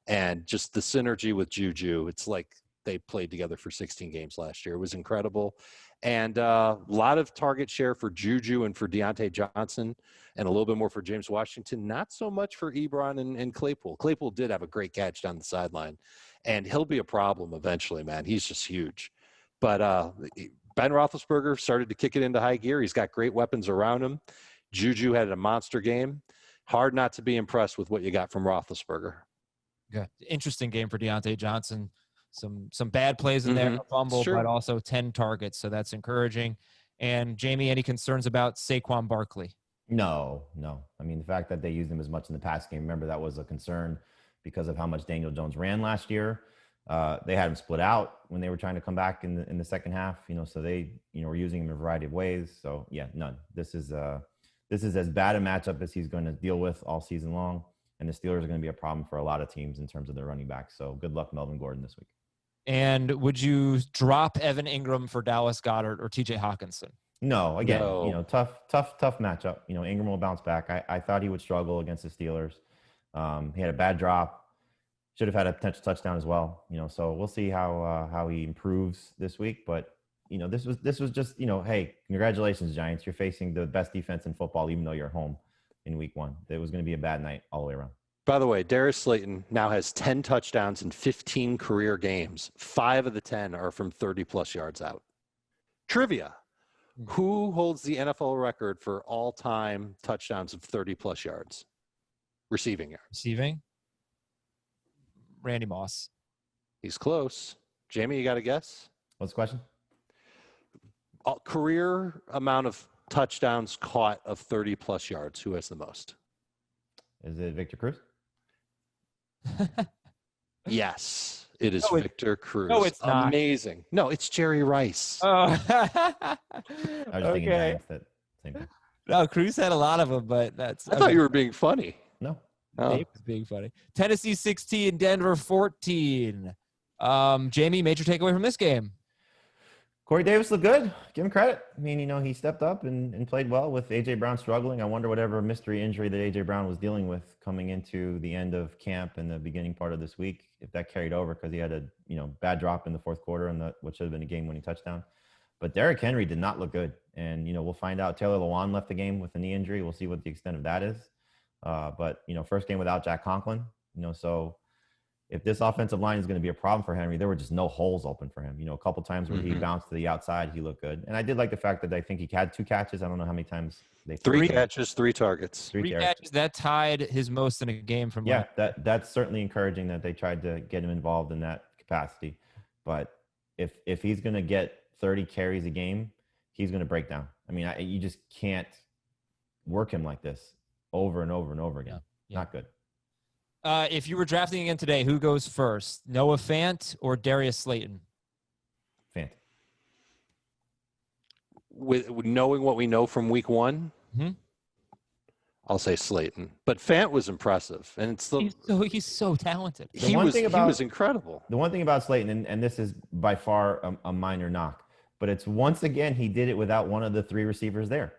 And just the synergy with Juju, it's like they played together for 16 games last year. It was incredible. And a lot of target share for Juju and for Deontay Johnson, and a little bit more for James Washington. Not so much for Ebron and Claypool. Claypool did have a great catch down the sideline, and he'll be a problem eventually, man. He's just huge. But Ben Roethlisberger started to kick it into high gear. He's got great weapons around him. Juju had a monster game. Hard not to be impressed with what you got from Roethlisberger. Okay. Interesting game for Deontay Johnson. some bad plays in there, a fumble, Sure. but also 10 targets. So that's encouraging. And Jamie, any concerns about Saquon Barkley? No. I mean, the fact that they used him as much in the pass game, remember that was a concern because of how much Daniel Jones ran last year. They had him split out when they were trying to come back in the second half, so they, were using him in a variety of ways. So yeah, none. This is as bad a matchup as he's going to deal with all season long. And the Steelers are going to be a problem for a lot of teams in terms of their running backs. So good luck, Melvin Gordon, this week. And would you drop Evan Ingram for Dallas Goedert or TJ Hockenson? No, again, tough matchup. Ingram will bounce back. I thought he would struggle against the Steelers. He had a bad drop. Should have had a potential touchdown as well. So we'll see how he improves this week. But this was just hey, congratulations, Giants. You're facing the best defense in football, even though you're home in week 1. It was going to be a bad night all the way around. By the way, Darris Slaton now has 10 touchdowns in 15 career games. 5 of the 10 are from 30-plus yards out. Trivia. Who holds the NFL record for all-time touchdowns of 30-plus yards? Receiving yards. Receiving? Randy Moss. He's close. Jamie, you got a guess? What's the question? Career amount of touchdowns caught of 30-plus yards. Who has the most? Is it Victor Cruz? Yes, it is Victor Cruz. No, it's not. Amazing. No, it's Jerry Rice. Oh. I was just thinking Giants, that same thing. No, Cruz had a lot of them, but that's. I thought you were being funny. No. Dave was being funny. Tennessee 16, Denver 14. Jamie, major takeaway from this game? Corey Davis looked good. Give him credit. I mean, he stepped up and played well with A.J. Brown struggling. I wonder whatever mystery injury that A.J. Brown was dealing with coming into the end of camp and the beginning part of this week, if that carried over, because he had a bad drop in the fourth quarter and what should have been a game-winning touchdown. But Derrick Henry did not look good. And, we'll find out. Taylor Lewan left the game with a knee injury. We'll see what the extent of that is. But, first game without Jack Conklin, so if this offensive line is going to be a problem for Henry, there were just no holes open for him. A couple times where he bounced to the outside, he looked good. And I did like the fact that I think he had 2 catches. I don't know how many times they 3 catches, 3 targets. 3 catches. That tied his most in a game from that's certainly encouraging that they tried to get him involved in that capacity. But if he's going to get 30 carries a game, he's going to break down. I mean, you just can't work him like this over and over and over again. Yeah. Not good. If you were drafting again today, who goes first? Noah Fant or Darris Slaton? Fant. With knowing what we know from week 1, I'll say Slaton. But Fant was impressive, and he's so talented. He was incredible. The one thing about Slaton, and this is by far a minor knock, but it's once again he did it without one of the 3 receivers there.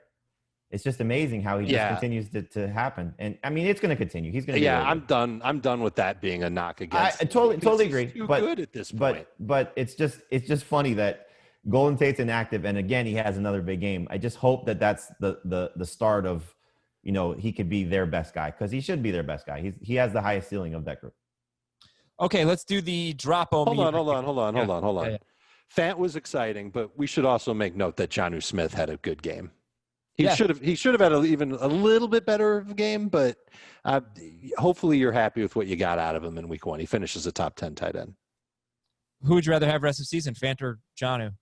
It's just amazing how he just continues to happen. And I mean, it's going to continue. He's going to. Yeah, I'm done. I'm done with that being a knock against. I totally agree. Too good at this point. But it's just funny that Golden State's inactive, and again he has another big game. I just hope that that's the start of, he could be their best guy, because he should be their best guy. He has the highest ceiling of that group. Okay, let's do the drop-o. Hold on. Yeah. Fant was exciting, but we should also make note that Jonnu Smith had a good game. He should have had even a little bit better of a game, but hopefully you're happy with what you got out of him in week 1. He finishes a top 10 tight end. Who would you rather have rest of the season, Fant or Jonnu?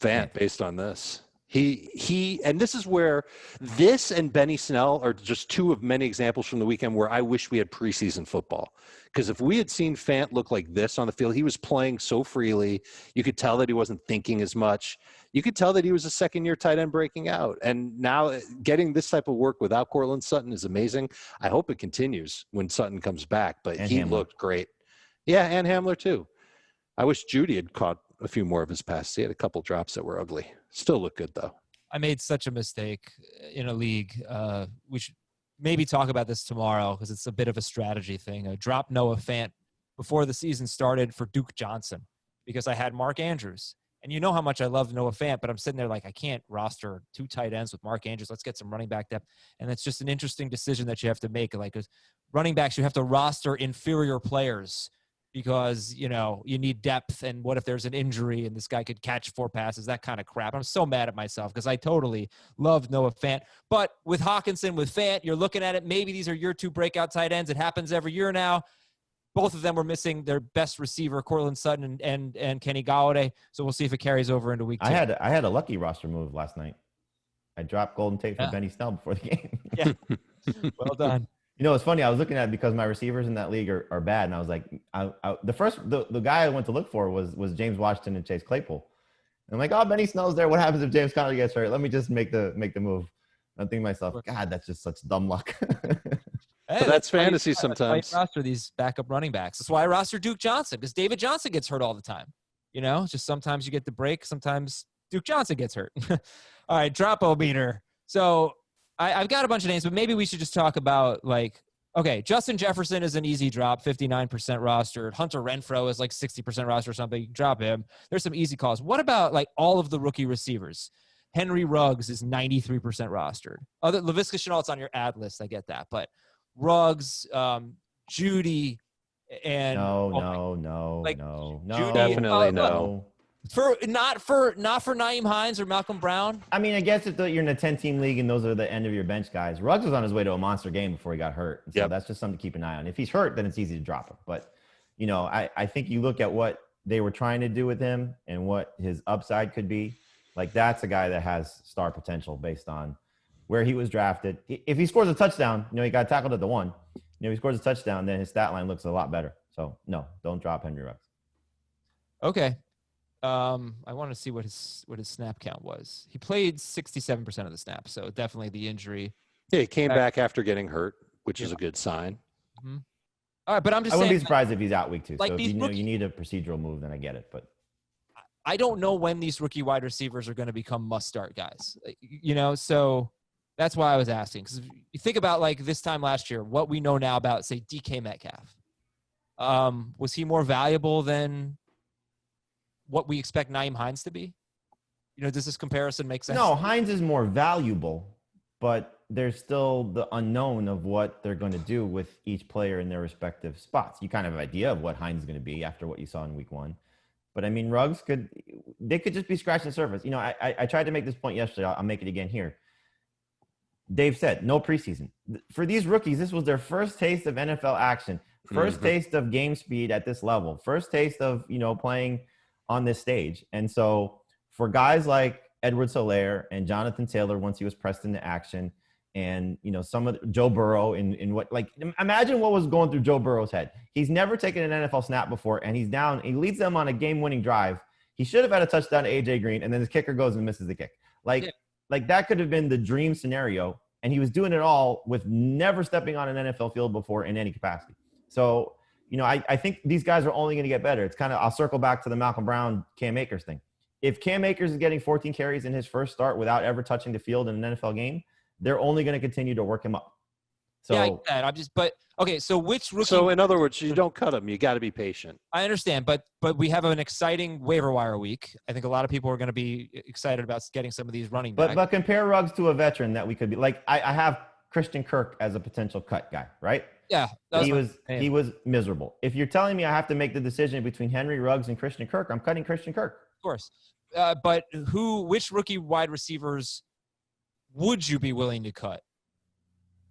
Fant, based on this. And this is where this and Benny Snell are just 2 of many examples from the weekend where I wish we had preseason football. Because if we had seen Fant look like this on the field, he was playing so freely. You could tell that he wasn't thinking as much. You could tell that he was a second-year tight end breaking out. And now getting this type of work without Cortland Sutton is amazing. I hope it continues when Sutton comes back. But he looked great. Yeah, and Hamler too. I wish Judy had caught a few more of his passes. He had a couple drops that were ugly. Still look good, though. I made such a mistake in a league. We should maybe talk about this tomorrow because it's a bit of a strategy thing. I dropped Noah Fant before the season started for Duke Johnson because I had Mark Andrews. And you know how much I love Noah Fant, but I'm sitting there like, I can't roster 2 tight ends with Mark Andrews. Let's get some running back depth. And it's just an interesting decision that you have to make. Like, running backs, you have to roster inferior players because, you need depth. And what if there's an injury and this guy could catch 4 passes, that kind of crap. I'm so mad at myself because I totally love Noah Fant. But with Hockenson, with Fant, you're looking at it. Maybe these are your 2 breakout tight ends. It happens every year now. both of them were missing their best receiver, Cortland Sutton and Kenny Golladay. So we'll see if it carries over into week 2. I had a lucky roster move last night. I dropped Golden Tate for Benny Snell before the game. Yeah. Well done. You know, it's funny. I was looking at it because my receivers in that league are bad, and I was like, the guy I went to look for was James Washington and Chase Claypool. And I'm like, oh, Benny Snell's there. What happens if James Conner gets hurt? Let me just make the move. I'm thinking to myself, God, that's just such dumb luck. But that's fantasy sometimes. That's why I roster these backup running backs. That's why I roster Duke Johnson, because David Johnson gets hurt all the time. You know, just sometimes you get the break. Sometimes Duke Johnson gets hurt. All right, drop-o-meter. So I've got a bunch of names, but maybe we should just talk about, like, okay, Justin Jefferson is an easy drop, 59% rostered. Hunter Renfrow is like 60% roster or something. You can drop him. There's some easy calls. What about, like, all of the rookie receivers? Henry Ruggs is 93% rostered. Laviska Shenault's on your ad list. I get that. But Ruggs, Judy, and no. Judy, Definitely no. Not for Nyheim Hines or Malcolm Brown. I mean, I guess if you're in a 10-team league and those are the end of your bench guys, Ruggs was on his way to a monster game before he got hurt. So that's just something to keep an eye on. If he's hurt, then it's easy to drop him. But, you know, I think you look at what they were trying to do with him and what his upside could be. Like, that's a guy that has star potential based on where he was drafted. If he scores a touchdown, you know, he got tackled at the 1. You know, if he scores a touchdown, then his stat line looks a lot better. So, no, don't drop Henry Ruggs. Okay. I want to see what his snap count was. He played 67% of the snaps, so definitely the injury. Yeah, he came back after getting hurt, which is a good sign. Mm-hmm. All right, but I wouldn't be surprised if he's out week 2. Like, so if you need a procedural move, then I get it. But I don't know when these rookie wide receivers are going to become must-start guys. You know, so that's why I was asking. Because you think about, like, this time last year, what we know now about, say, DK Metcalf. Was he more valuable than what we expect Nahim Hines to be? You know, does this comparison make sense? No, Hines is more valuable, but there's still the unknown of what they're going to do with each player in their respective spots. You kind of have an idea of what Hines is going to be after what you saw in week 1. But I mean, Ruggs could just be scratching the surface. You know, I tried to make this point yesterday. I'll make it again here. Dave said, no preseason. For these rookies, this was their first taste of NFL action, first taste of game speed at this level, first taste of, you know, playing on this stage. And so for guys like Edwards-Helaire and Jonathan Taylor, once he was pressed into action, and, you know, some of Joe Burrow in what, like, imagine what was going through Joe Burrow's head. He's never taken an NFL snap before, and he's down. He leads them on a game-winning drive. He should have had a touchdown to A.J. Green, and then his kicker goes and misses the kick. Like that could have been the dream scenario, and he was doing it all with never stepping on an NFL field before in any capacity. So, you know, I think these guys are only going to get better. It's kind of, I'll circle back to the Malcolm Brown, Cam Akers thing. If Cam Akers is getting 14 carries in his first start without ever touching the field in an NFL game, they're only going to continue to work him up. So yeah, I get that. Okay. So which rookie? So in other words, you don't cut him. You got to be patient. I understand, but we have an exciting waiver wire week. I think a lot of people are going to be excited about getting some of these running backs. But compare Ruggs to a veteran that we could be like. I have Christian Kirk as a potential cut guy, right? Yeah, he was miserable. If you're telling me I have to make the decision between Henry Ruggs and Christian Kirk, I'm cutting Christian Kirk. Of course, but which rookie wide receivers would you be willing to cut?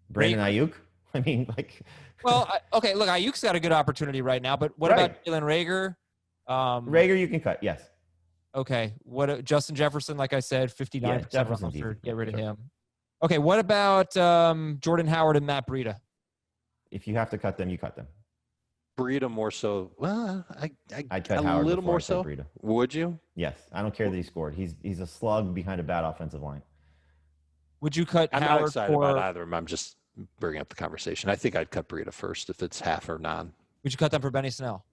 Brandon Ayuk? I mean, like. Well, okay, look, Ayuk's got a good opportunity right now, but what about Jalen Reagor? Rager you can cut, yes. Okay, what Justin Jefferson, like I said, 59% rostered. Get rid of him. Okay, what about Jordan Howard and Matt Breida? If you have to cut them, you cut them. Breida more so. Well, I'd cut a Howard little more so. Breida. Would you? Yes, I don't care that he scored. He's a slug behind a bad offensive line. Would you cut I'm Howard not excited about either of them. I'm just bringing up the conversation. I think I'd cut Breida first if it's half or non. Would you cut them for Benny Snell?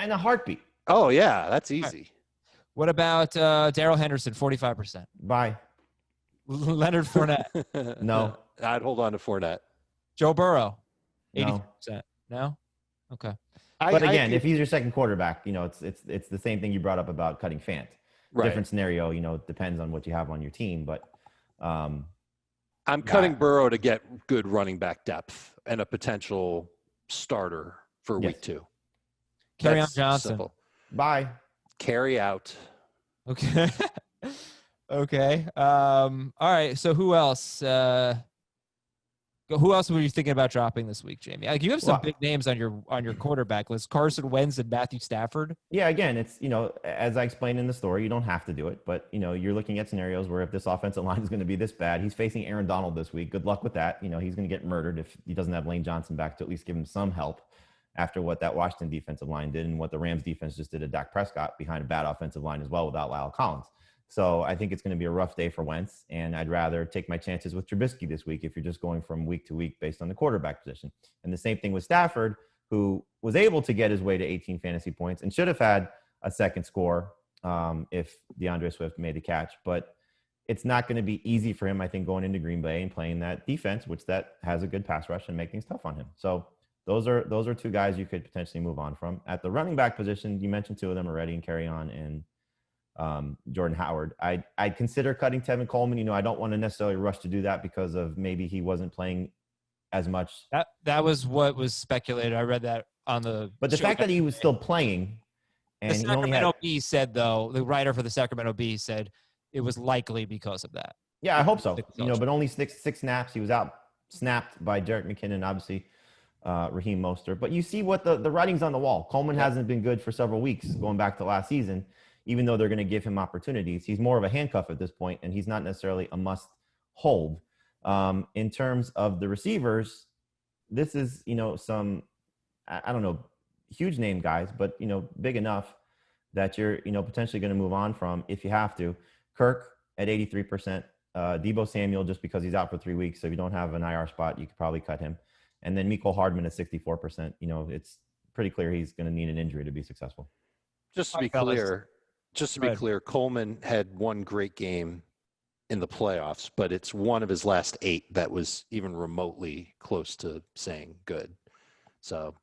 In a heartbeat. Oh, yeah, that's easy. Right. What about Daryl Henderson, 45%? Bye. Leonard Fournette? No. I'd hold on to Fournette. Joe Burrow? 80%? No. No? Okay. But again, if he's your second quarterback, you know, it's the same thing you brought up about cutting Fant. Right. Different scenario, you know, depends on what you have on your team, but I'm cutting Burrow to get good running back depth and a potential starter for week 2. Carry on Johnson. Simple. Bye. Carry out. Okay. Okay. All right. So who else? Go Who else were you thinking about dropping this week, Jamie? Like you have some Well, big names on your quarterback list: Carson Wentz and Matthew Stafford. Yeah, again, it's, as I explained in the story, you don't have to do it, but, you're looking at scenarios where if this offensive line is going to be this bad, he's facing Aaron Donald this week. Good luck with that. He's going to get murdered if he doesn't have Lane Johnson back to at least give him some help after what that Washington defensive line did and what the Rams defense just did to Dak Prescott behind a bad offensive line as well without Lyle Collins. So I think it's going to be a rough day for Wentz, and I'd rather take my chances with Trubisky this week if you're just going from week to week based on the quarterback position. And the same thing with Stafford, who was able to get his way to 18 fantasy points and should have had a second score if DeAndre Swift made the catch. But it's not going to be easy for him, I think, going into Green Bay and playing that defense, which that has a good pass rush and make things tough on him. So those are two guys you could potentially move on from. At the running back position, you mentioned two of them already, and Carry On and Jordan Howard. I'd consider cutting Tevin Coleman. I don't want to necessarily rush to do that because of maybe he wasn't playing as much. That was what was speculated. I read that on the. But the fact that he was still playing, and the Sacramento Bee said, though, the writer for the Sacramento Bee said it was likely because of that. Yeah, I hope so. But only six snaps. He was out snapped by Jerick McKinnon, obviously. Raheem Mostert. But you see what the writing's on the wall. Coleman hasn't been good for several weeks going back to last season. Even though they're going to give him opportunities, he's more of a handcuff at this point, and he's not necessarily a must hold. In terms of the receivers, this is, some, I don't know, huge name guys, but, big enough that you're, potentially going to move on from if you have to. Kirk at 83%, Deebo Samuel just because he's out for 3 weeks. So if you don't have an IR spot, you could probably cut him. And then Mecole Hardman at 64%. It's pretty clear he's going to need an injury to be successful. Just to be clear, Coleman had one great game in the playoffs, but it's one of his last 8 that was even remotely close to saying good. So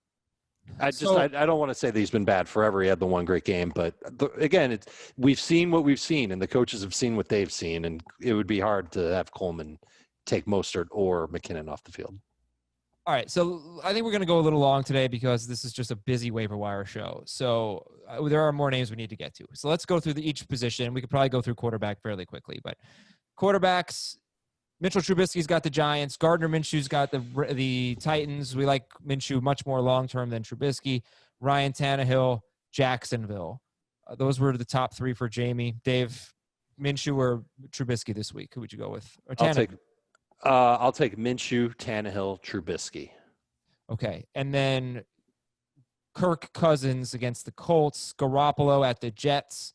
I don't want to say that he's been bad forever. He had the one great game, but again, we've seen what we've seen, and the coaches have seen what they've seen, and it would be hard to have Coleman take Mostert or McKinnon off the field. All right, so I think we're going to go a little long today because this is just a busy waiver wire show. So there are more names we need to get to. So let's go through each position. We could probably go through quarterback fairly quickly. But quarterbacks, Mitchell Trubisky's got the Giants. Gardner Minshew's got the Titans. We like Minshew much more long-term than Trubisky. Ryan Tannehill, Jacksonville. Those were the top 3 for Jamie. Dave, Minshew or Trubisky this week? Who would you go with? Or I'll take Minshew, Tannehill, Trubisky. Okay. And then Kirk Cousins against the Colts, Garoppolo at the Jets,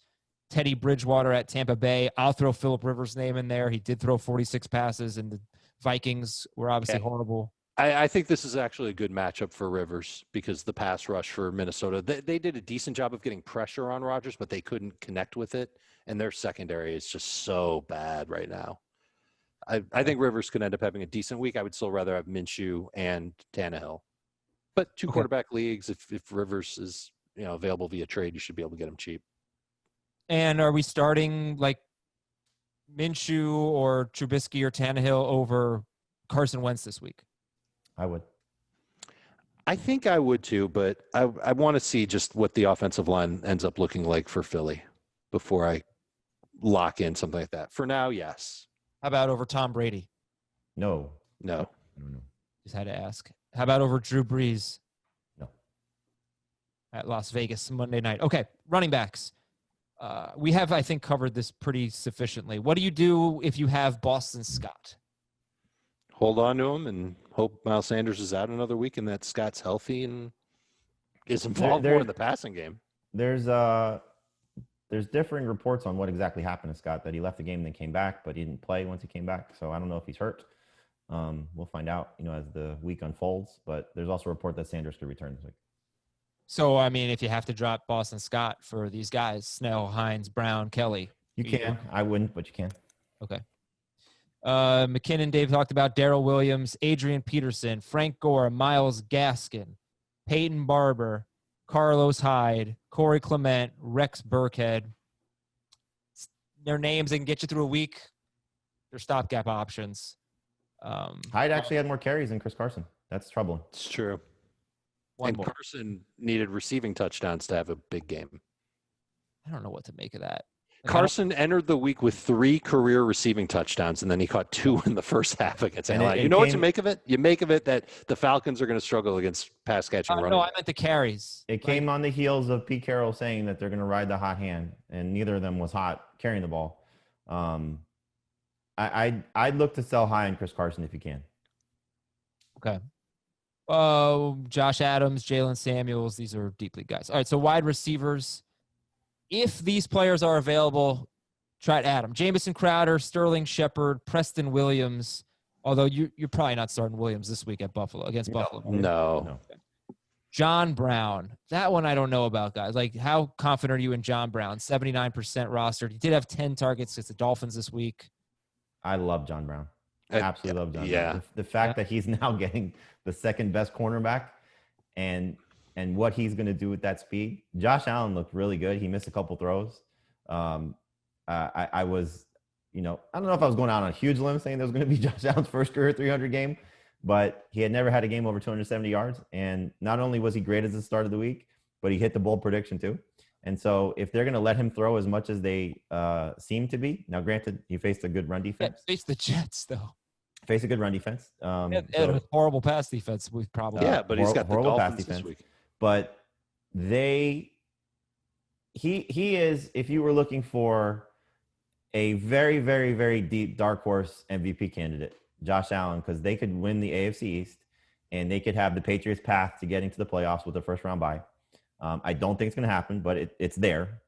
Teddy Bridgewater at Tampa Bay. I'll throw Phillip Rivers' name in there. He did throw 46 passes, and the Vikings were obviously horrible. I think this is actually a good matchup for Rivers because the pass rush for Minnesota, they did a decent job of getting pressure on Rodgers, but they couldn't connect with it, and their secondary is just so bad right now. I think Rivers could end up having a decent week. I would still rather have Minshew and Tannehill. But two quarterback leagues, if Rivers is available via trade, you should be able to get him cheap. And are we starting like Minshew or Trubisky or Tannehill over Carson Wentz this week? I would. I think I would too, but I want to see just what the offensive line ends up looking like for Philly before I lock in something like that. For now, yes. How about over Tom Brady? No. Just had to ask. How about over Drew Brees? No. At Las Vegas Monday night. Okay, running backs. We have, I think, covered this pretty sufficiently. What do you do if you have Boston Scott? Hold on to him and hope Miles Sanders is out another week and that Scott's healthy and is involved more in the passing game. There's differing reports on what exactly happened to Scott, that he left the game and then came back, but he didn't play once he came back. So I don't know if he's hurt. We'll find out, as the week unfolds. But there's also a report that Sanders could return this week. So, I mean, if you have to drop Boston Scott for these guys, Snell, Hines, Brown, Kelley. You can. I wouldn't, but you can. Okay. McKinnon, Dave talked about Darrell Williams, Adrian Peterson, Frank Gore, Myles Gaskin, Peyton Barber, Carlos Hyde, Corey Clement, Rex Burkhead. Their names, they can get you through a week. They're stopgap options. Hyde actually had more carries than Chris Carson. That's troubling. It's true. And Carson needed receiving touchdowns to have a big game. I don't know what to make of that. Carson entered the week with 3 career receiving touchdowns, and then he caught 2 in the first half against And Atlanta. You know what to make of it? You make of it that the Falcons are going to struggle against pass catching running. No, I meant the carries. It came on the heels of Pete Carroll saying that they're going to ride the hot hand, and neither of them was hot carrying the ball. I'd look to sell high on Chris Carson if you can. Okay. Josh Adams, Jaylen Samuels, these are deep league guys. All right, so wide receivers. If these players are available, try to add them. Jamison Crowder, Sterling Shepard, Preston Williams. Although you're probably not starting Williams this week at Buffalo against Buffalo. No. John Brown. That one I don't know about, guys. Like, how confident are you in John Brown? 79% rostered. He did have 10 targets against the Dolphins this week. I love John Brown. I absolutely love John Brown. Yeah. The fact that he's now getting the second best cornerback and what he's going to do with that speed. Josh Allen looked really good. He missed a couple throws. I was, I don't know if I was going out on a huge limb saying there was going to be Josh Allen's first career 300 game, but he had never had a game over 270 yards. And not only was he great as the start of the week, but he hit the bold prediction too. And so if they're going to let him throw as much as they seem to be, now granted, he faced a good run defense. Yeah, faced the Jets, though. Face a good run defense. A horrible pass defense. We probably but he's got the horrible Dolphins pass defense. this week. But he is, if you were looking for a very, very, very deep dark horse MVP candidate, Josh Allen, because they could win the AFC East and they could have the Patriots' path to getting to the playoffs with a first round bye. I don't think it's going to happen, but it's there.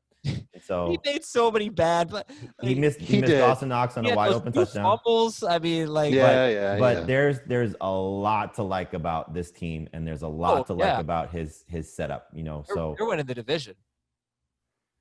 So he made so many bad. He missed Dawson Knox on a wide open touchdown. Fumbles. I mean, but there's a lot to like about this team, and there's a lot to like about his setup. So you're winning the division.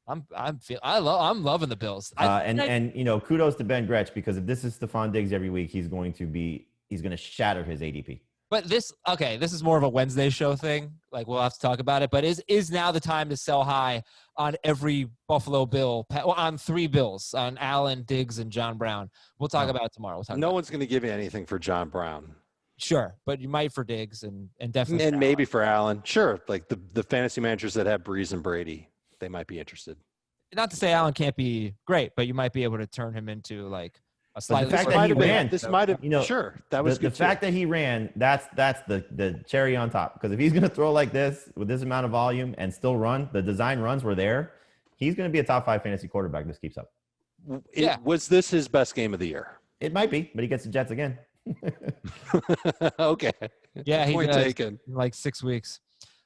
I'm loving the Bills. Kudos to Ben Gretsch, because if this is Stephon Diggs every week, he's going to shatter his ADP. But this is more of a Wednesday show thing. Like, we'll have to talk about it. But is now the time to sell high on every Buffalo Bill, on 3 Bills, on Allen, Diggs, and John Brown? We'll talk about it tomorrow. No one's going to give you anything for John Brown. Sure, but you might for Diggs and definitely and maybe for Allen. Sure, like the fantasy managers that have Breeze and Brady, they might be interested. Not to say Allen can't be great, but you might be able to turn him into like a slightly. The fact that he ran, sure, that was good. The fact that he ran, that's the cherry on top. Because if he's going to throw like this with this amount of volume and still run, the design runs were there. He's going to be a top 5 fantasy quarterback. This keeps up. Was this his best game of the year? It might be, but he gets the Jets again. Okay. Yeah, he Point does taken. in like 6 weeks.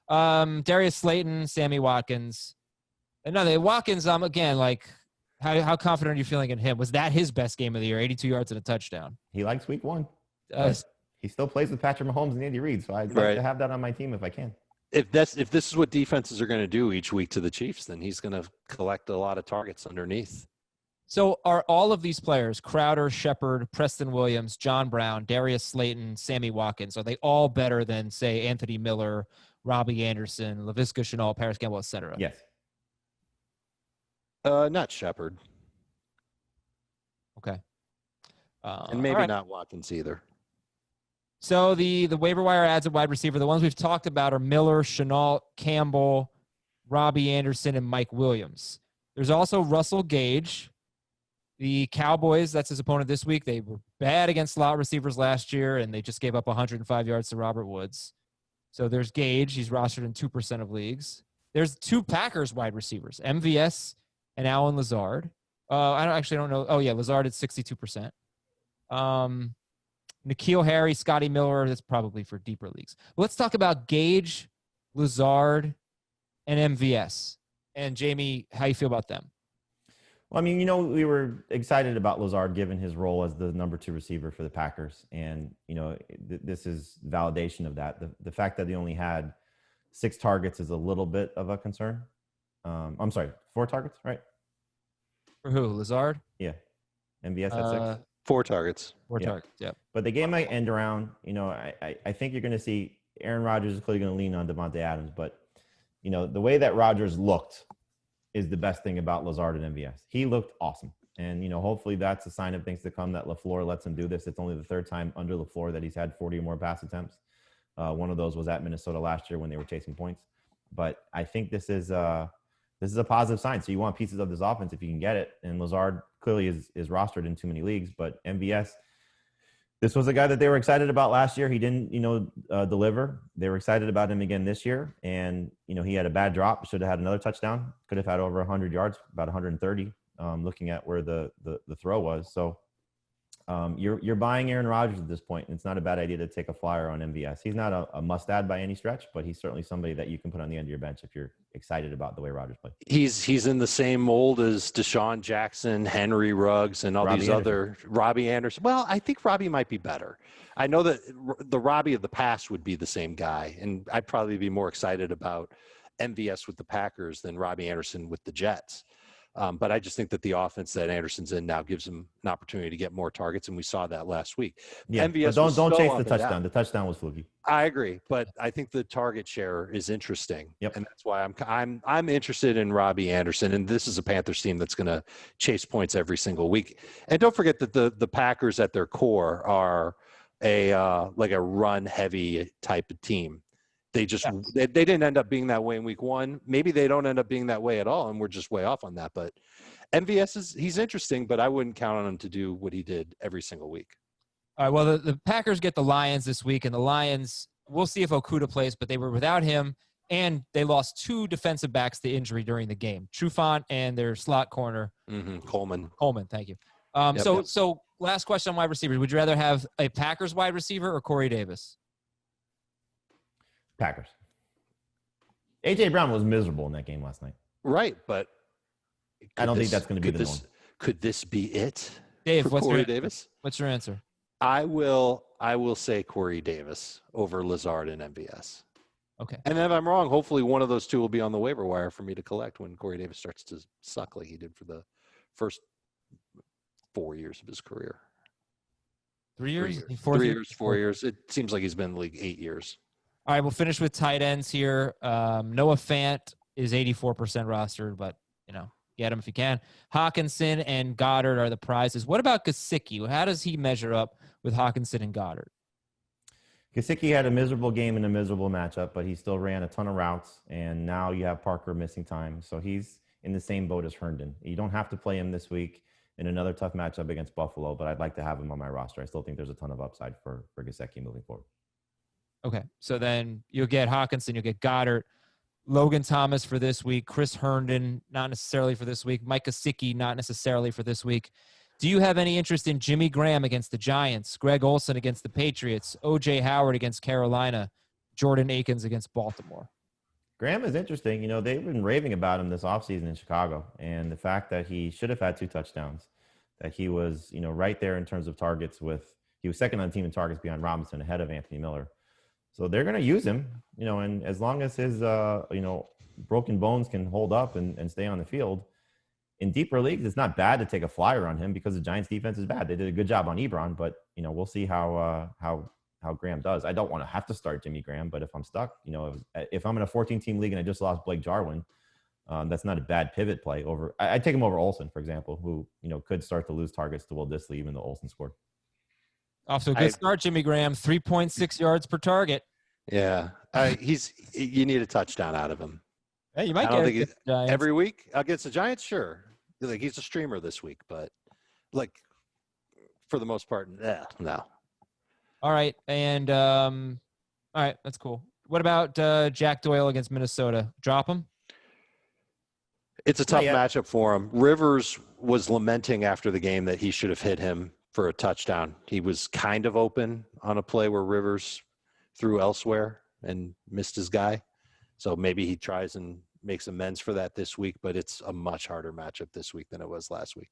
Darris Slaton, Sammy Watkins. Another Watkins. Again, like, how confident are you feeling in him? Was that his best game of the year? 82 yards and a touchdown. He likes week 1. He still plays with Patrick Mahomes and Andy Reid, so I'd like to have that on my team if I can. If this is what defenses are going to do each week to the Chiefs, then he's going to collect a lot of targets underneath. So are all of these players, Crowder, Shepard, Preston Williams, John Brown, Darris Slaton, Sammy Watkins, are they all better than, say, Anthony Miller, Robbie Anderson, Laviska Shenault, Parris Campbell, et cetera? Yes. Not Shepard. Okay. And maybe not Watkins either. So the waiver wire adds at wide receiver, the ones we've talked about are Miller, Shenault, Campbell, Robbie Anderson, and Mike Williams. There's also Russell Gage. The Cowboys, that's his opponent this week. They were bad against slot receivers last year, and they just gave up 105 yards to Robert Woods. So there's Gage. He's rostered in 2% of leagues. There's 2 Packers wide receivers, MVS and Allen Lazard. I don't know. Oh, yeah, Lazard at 62%. N'Keal Harry, Scotty Miller, that's probably for deeper leagues. Let's talk about Gage, Lazard, and MVS. And, Jamie, how you feel about them? Well, I mean, we were excited about Lazard given his role as the number 2 receiver for the Packers. And, this is validation of that. The fact that he only had 6 targets is a little bit of a concern. I'm sorry, 4 targets, right? For who? Lazard? Yeah. MVS had 6. 4 targets. 4 targets, yeah. But the game might end around, I think you're going to see Aaron Rodgers is clearly going to lean on Devontae Adams. But, the way that Rodgers looked is the best thing about Lazard and MVS. He looked awesome. And, hopefully that's a sign of things to come that LaFleur lets him do this. It's only the 3rd time under LaFleur that he's had 40 or more pass attempts. One of those was at Minnesota last year when they were chasing points. But I think this is this is a positive sign. So you want pieces of this offense if you can get it. And Lazard clearly is rostered in too many leagues, but MVS, this was a guy that they were excited about last year. He didn't, deliver. They were excited about him again this year. And, he had a bad drop. Should have had another touchdown. Could have had over 100 yards, about 130, looking at where the throw was. So you're buying Aaron Rodgers at this point, and it's not a bad idea to take a flyer on MVS. He's not a must-add by any stretch, but he's certainly somebody that you can put on the end of your bench if you're excited about the way Rodgers plays. He's in the same mold as Deshaun Jackson, Henry Ruggs, and all Robbie these other Robbie Anderson. Well, I think Robbie might be better. I know that the Robbie of the past would be the same guy, and I'd probably be more excited about MVS with the Packers than Robbie Anderson with the Jets. But I just think that the offense that Anderson's in now gives him an opportunity to get more targets, and we saw that last week. Yeah, MVS but don't chase the touchdown. down. The touchdown was fluky. I agree, but I think the target share is interesting, Yep. and that's why I'm interested in Robbie Anderson, and this is a Panthers team that's going to chase points every single week. And don't forget that the Packers at their core are a run heavy type of team. They just they didn't end up being that way in week one. Maybe they don't end up being that way at all, and we're just way off on that. But MVS he's interesting, but I wouldn't count on him to do what he did every single week. All right, well, the Packers get the Lions this week, and the Lions, we'll see if Okudah plays, but they were without him, and they lost 2 defensive backs to injury during the game, Trufant and their slot corner. Coleman, thank you. So last question on wide receivers. Would you rather have a Packers wide receiver or Corey Davis? Packers. A.J. Brown was miserable in that game last night. Right, but I don't think that's going to be the norm. Could this be it? Dave, for Corey Davis? What's your answer? I will say Corey Davis over Lazard and MVS. Okay. And if I'm wrong, hopefully one of those two will be on the waiver wire for me to collect when Corey Davis starts to suck like he did for the first 4 years of his career. 3 years? 4 years. It seems like he's been in the league 8 years. All right, we'll finish with tight ends here. Noah Fant is 84% rostered, but, get him if you can. Hockenson and Goddard are the prizes. What about Gesicki? How does he measure up with Hockenson and Goddard? Gesicki had a miserable game in a miserable matchup, but he still ran a ton of routes, and now you have Parker missing time. So he's in the same boat as Herndon. You don't have to play him this week in another tough matchup against Buffalo, but I'd like to have him on my roster. I still think there's a ton of upside for Gesicki moving forward. Okay, so then you'll get Hockenson, you'll get Goddard, Logan Thomas for this week, Chris Herndon, not necessarily for this week, Mike Gesicki, not necessarily for this week. Do you have any interest in Jimmy Graham against the Giants, Greg Olsen against the Patriots, O.J. Howard against Carolina, Jordan Akins against Baltimore? Graham is interesting. They've been raving about him this offseason in Chicago, and the fact that he should have had 2 touchdowns, that he was, right there in terms of targets he was second on the team in targets behind Robinson, ahead of Anthony Miller. So they're going to use him, and as long as his, broken bones can hold up and stay on the field, in deeper leagues, it's not bad to take a flyer on him because the Giants defense is bad. They did a good job on Ebron, but, we'll see how Graham does. I don't want to have to start Jimmy Graham, but if I'm stuck, if I'm in a 14-team league and I just lost Blake Jarwin, that's not a bad pivot play over. I'd take him over Olsen, for example, who, could start to lose targets to Will Dissly, even though Olsen scored. Off to a good start, Jimmy Graham, 3.6 yards per target. Yeah, you need a touchdown out of him. Hey, you might get it every week against the Giants. Sure, he's a streamer this week, but for the most part, no. All right, and all right, that's cool. What about Jack Doyle against Minnesota? Drop him? It's a tough matchup for him. Rivers was lamenting after the game that he should have hit him for a touchdown. He was kind of open on a play where Rivers threw elsewhere and missed his guy. So maybe he tries and makes amends for that this week, but it's a much harder matchup this week than it was last week.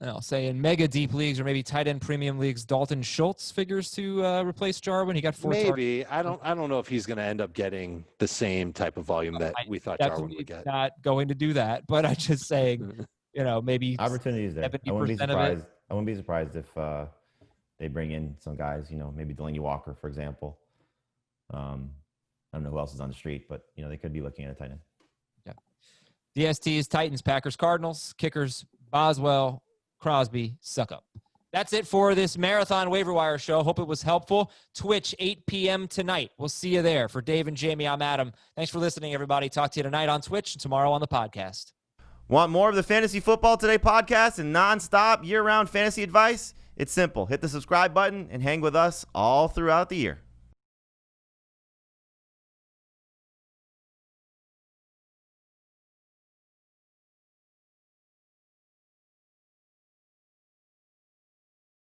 And I'll say in mega deep leagues or maybe tight end premium leagues, Dalton Schultz figures to replace Jarwin. He got 4 maybe. targets. I don't know if he's going to end up getting the same type of volume that we thought Jarwin would get. Not going to do that, but I'm just saying, maybe opportunities there. 70% I wouldn't be surprised. of it. I wouldn't be surprised if they bring in some guys, maybe Delaney Walker, for example. I don't know who else is on the street, but they could be looking at a tight end. Yeah. DSTs, Titans, Packers, Cardinals, kickers, Boswell, Crosby, suck up. That's it for this Marathon Waiver Wire show. Hope it was helpful. Twitch, 8 p.m. tonight. We'll see you there. For Dave and Jamie, I'm Adam. Thanks for listening, everybody. Talk to you tonight on Twitch and tomorrow on the podcast. Want more of the Fantasy Football Today podcast and nonstop year-round fantasy advice? It's simple. Hit the subscribe button and hang with us all throughout the year.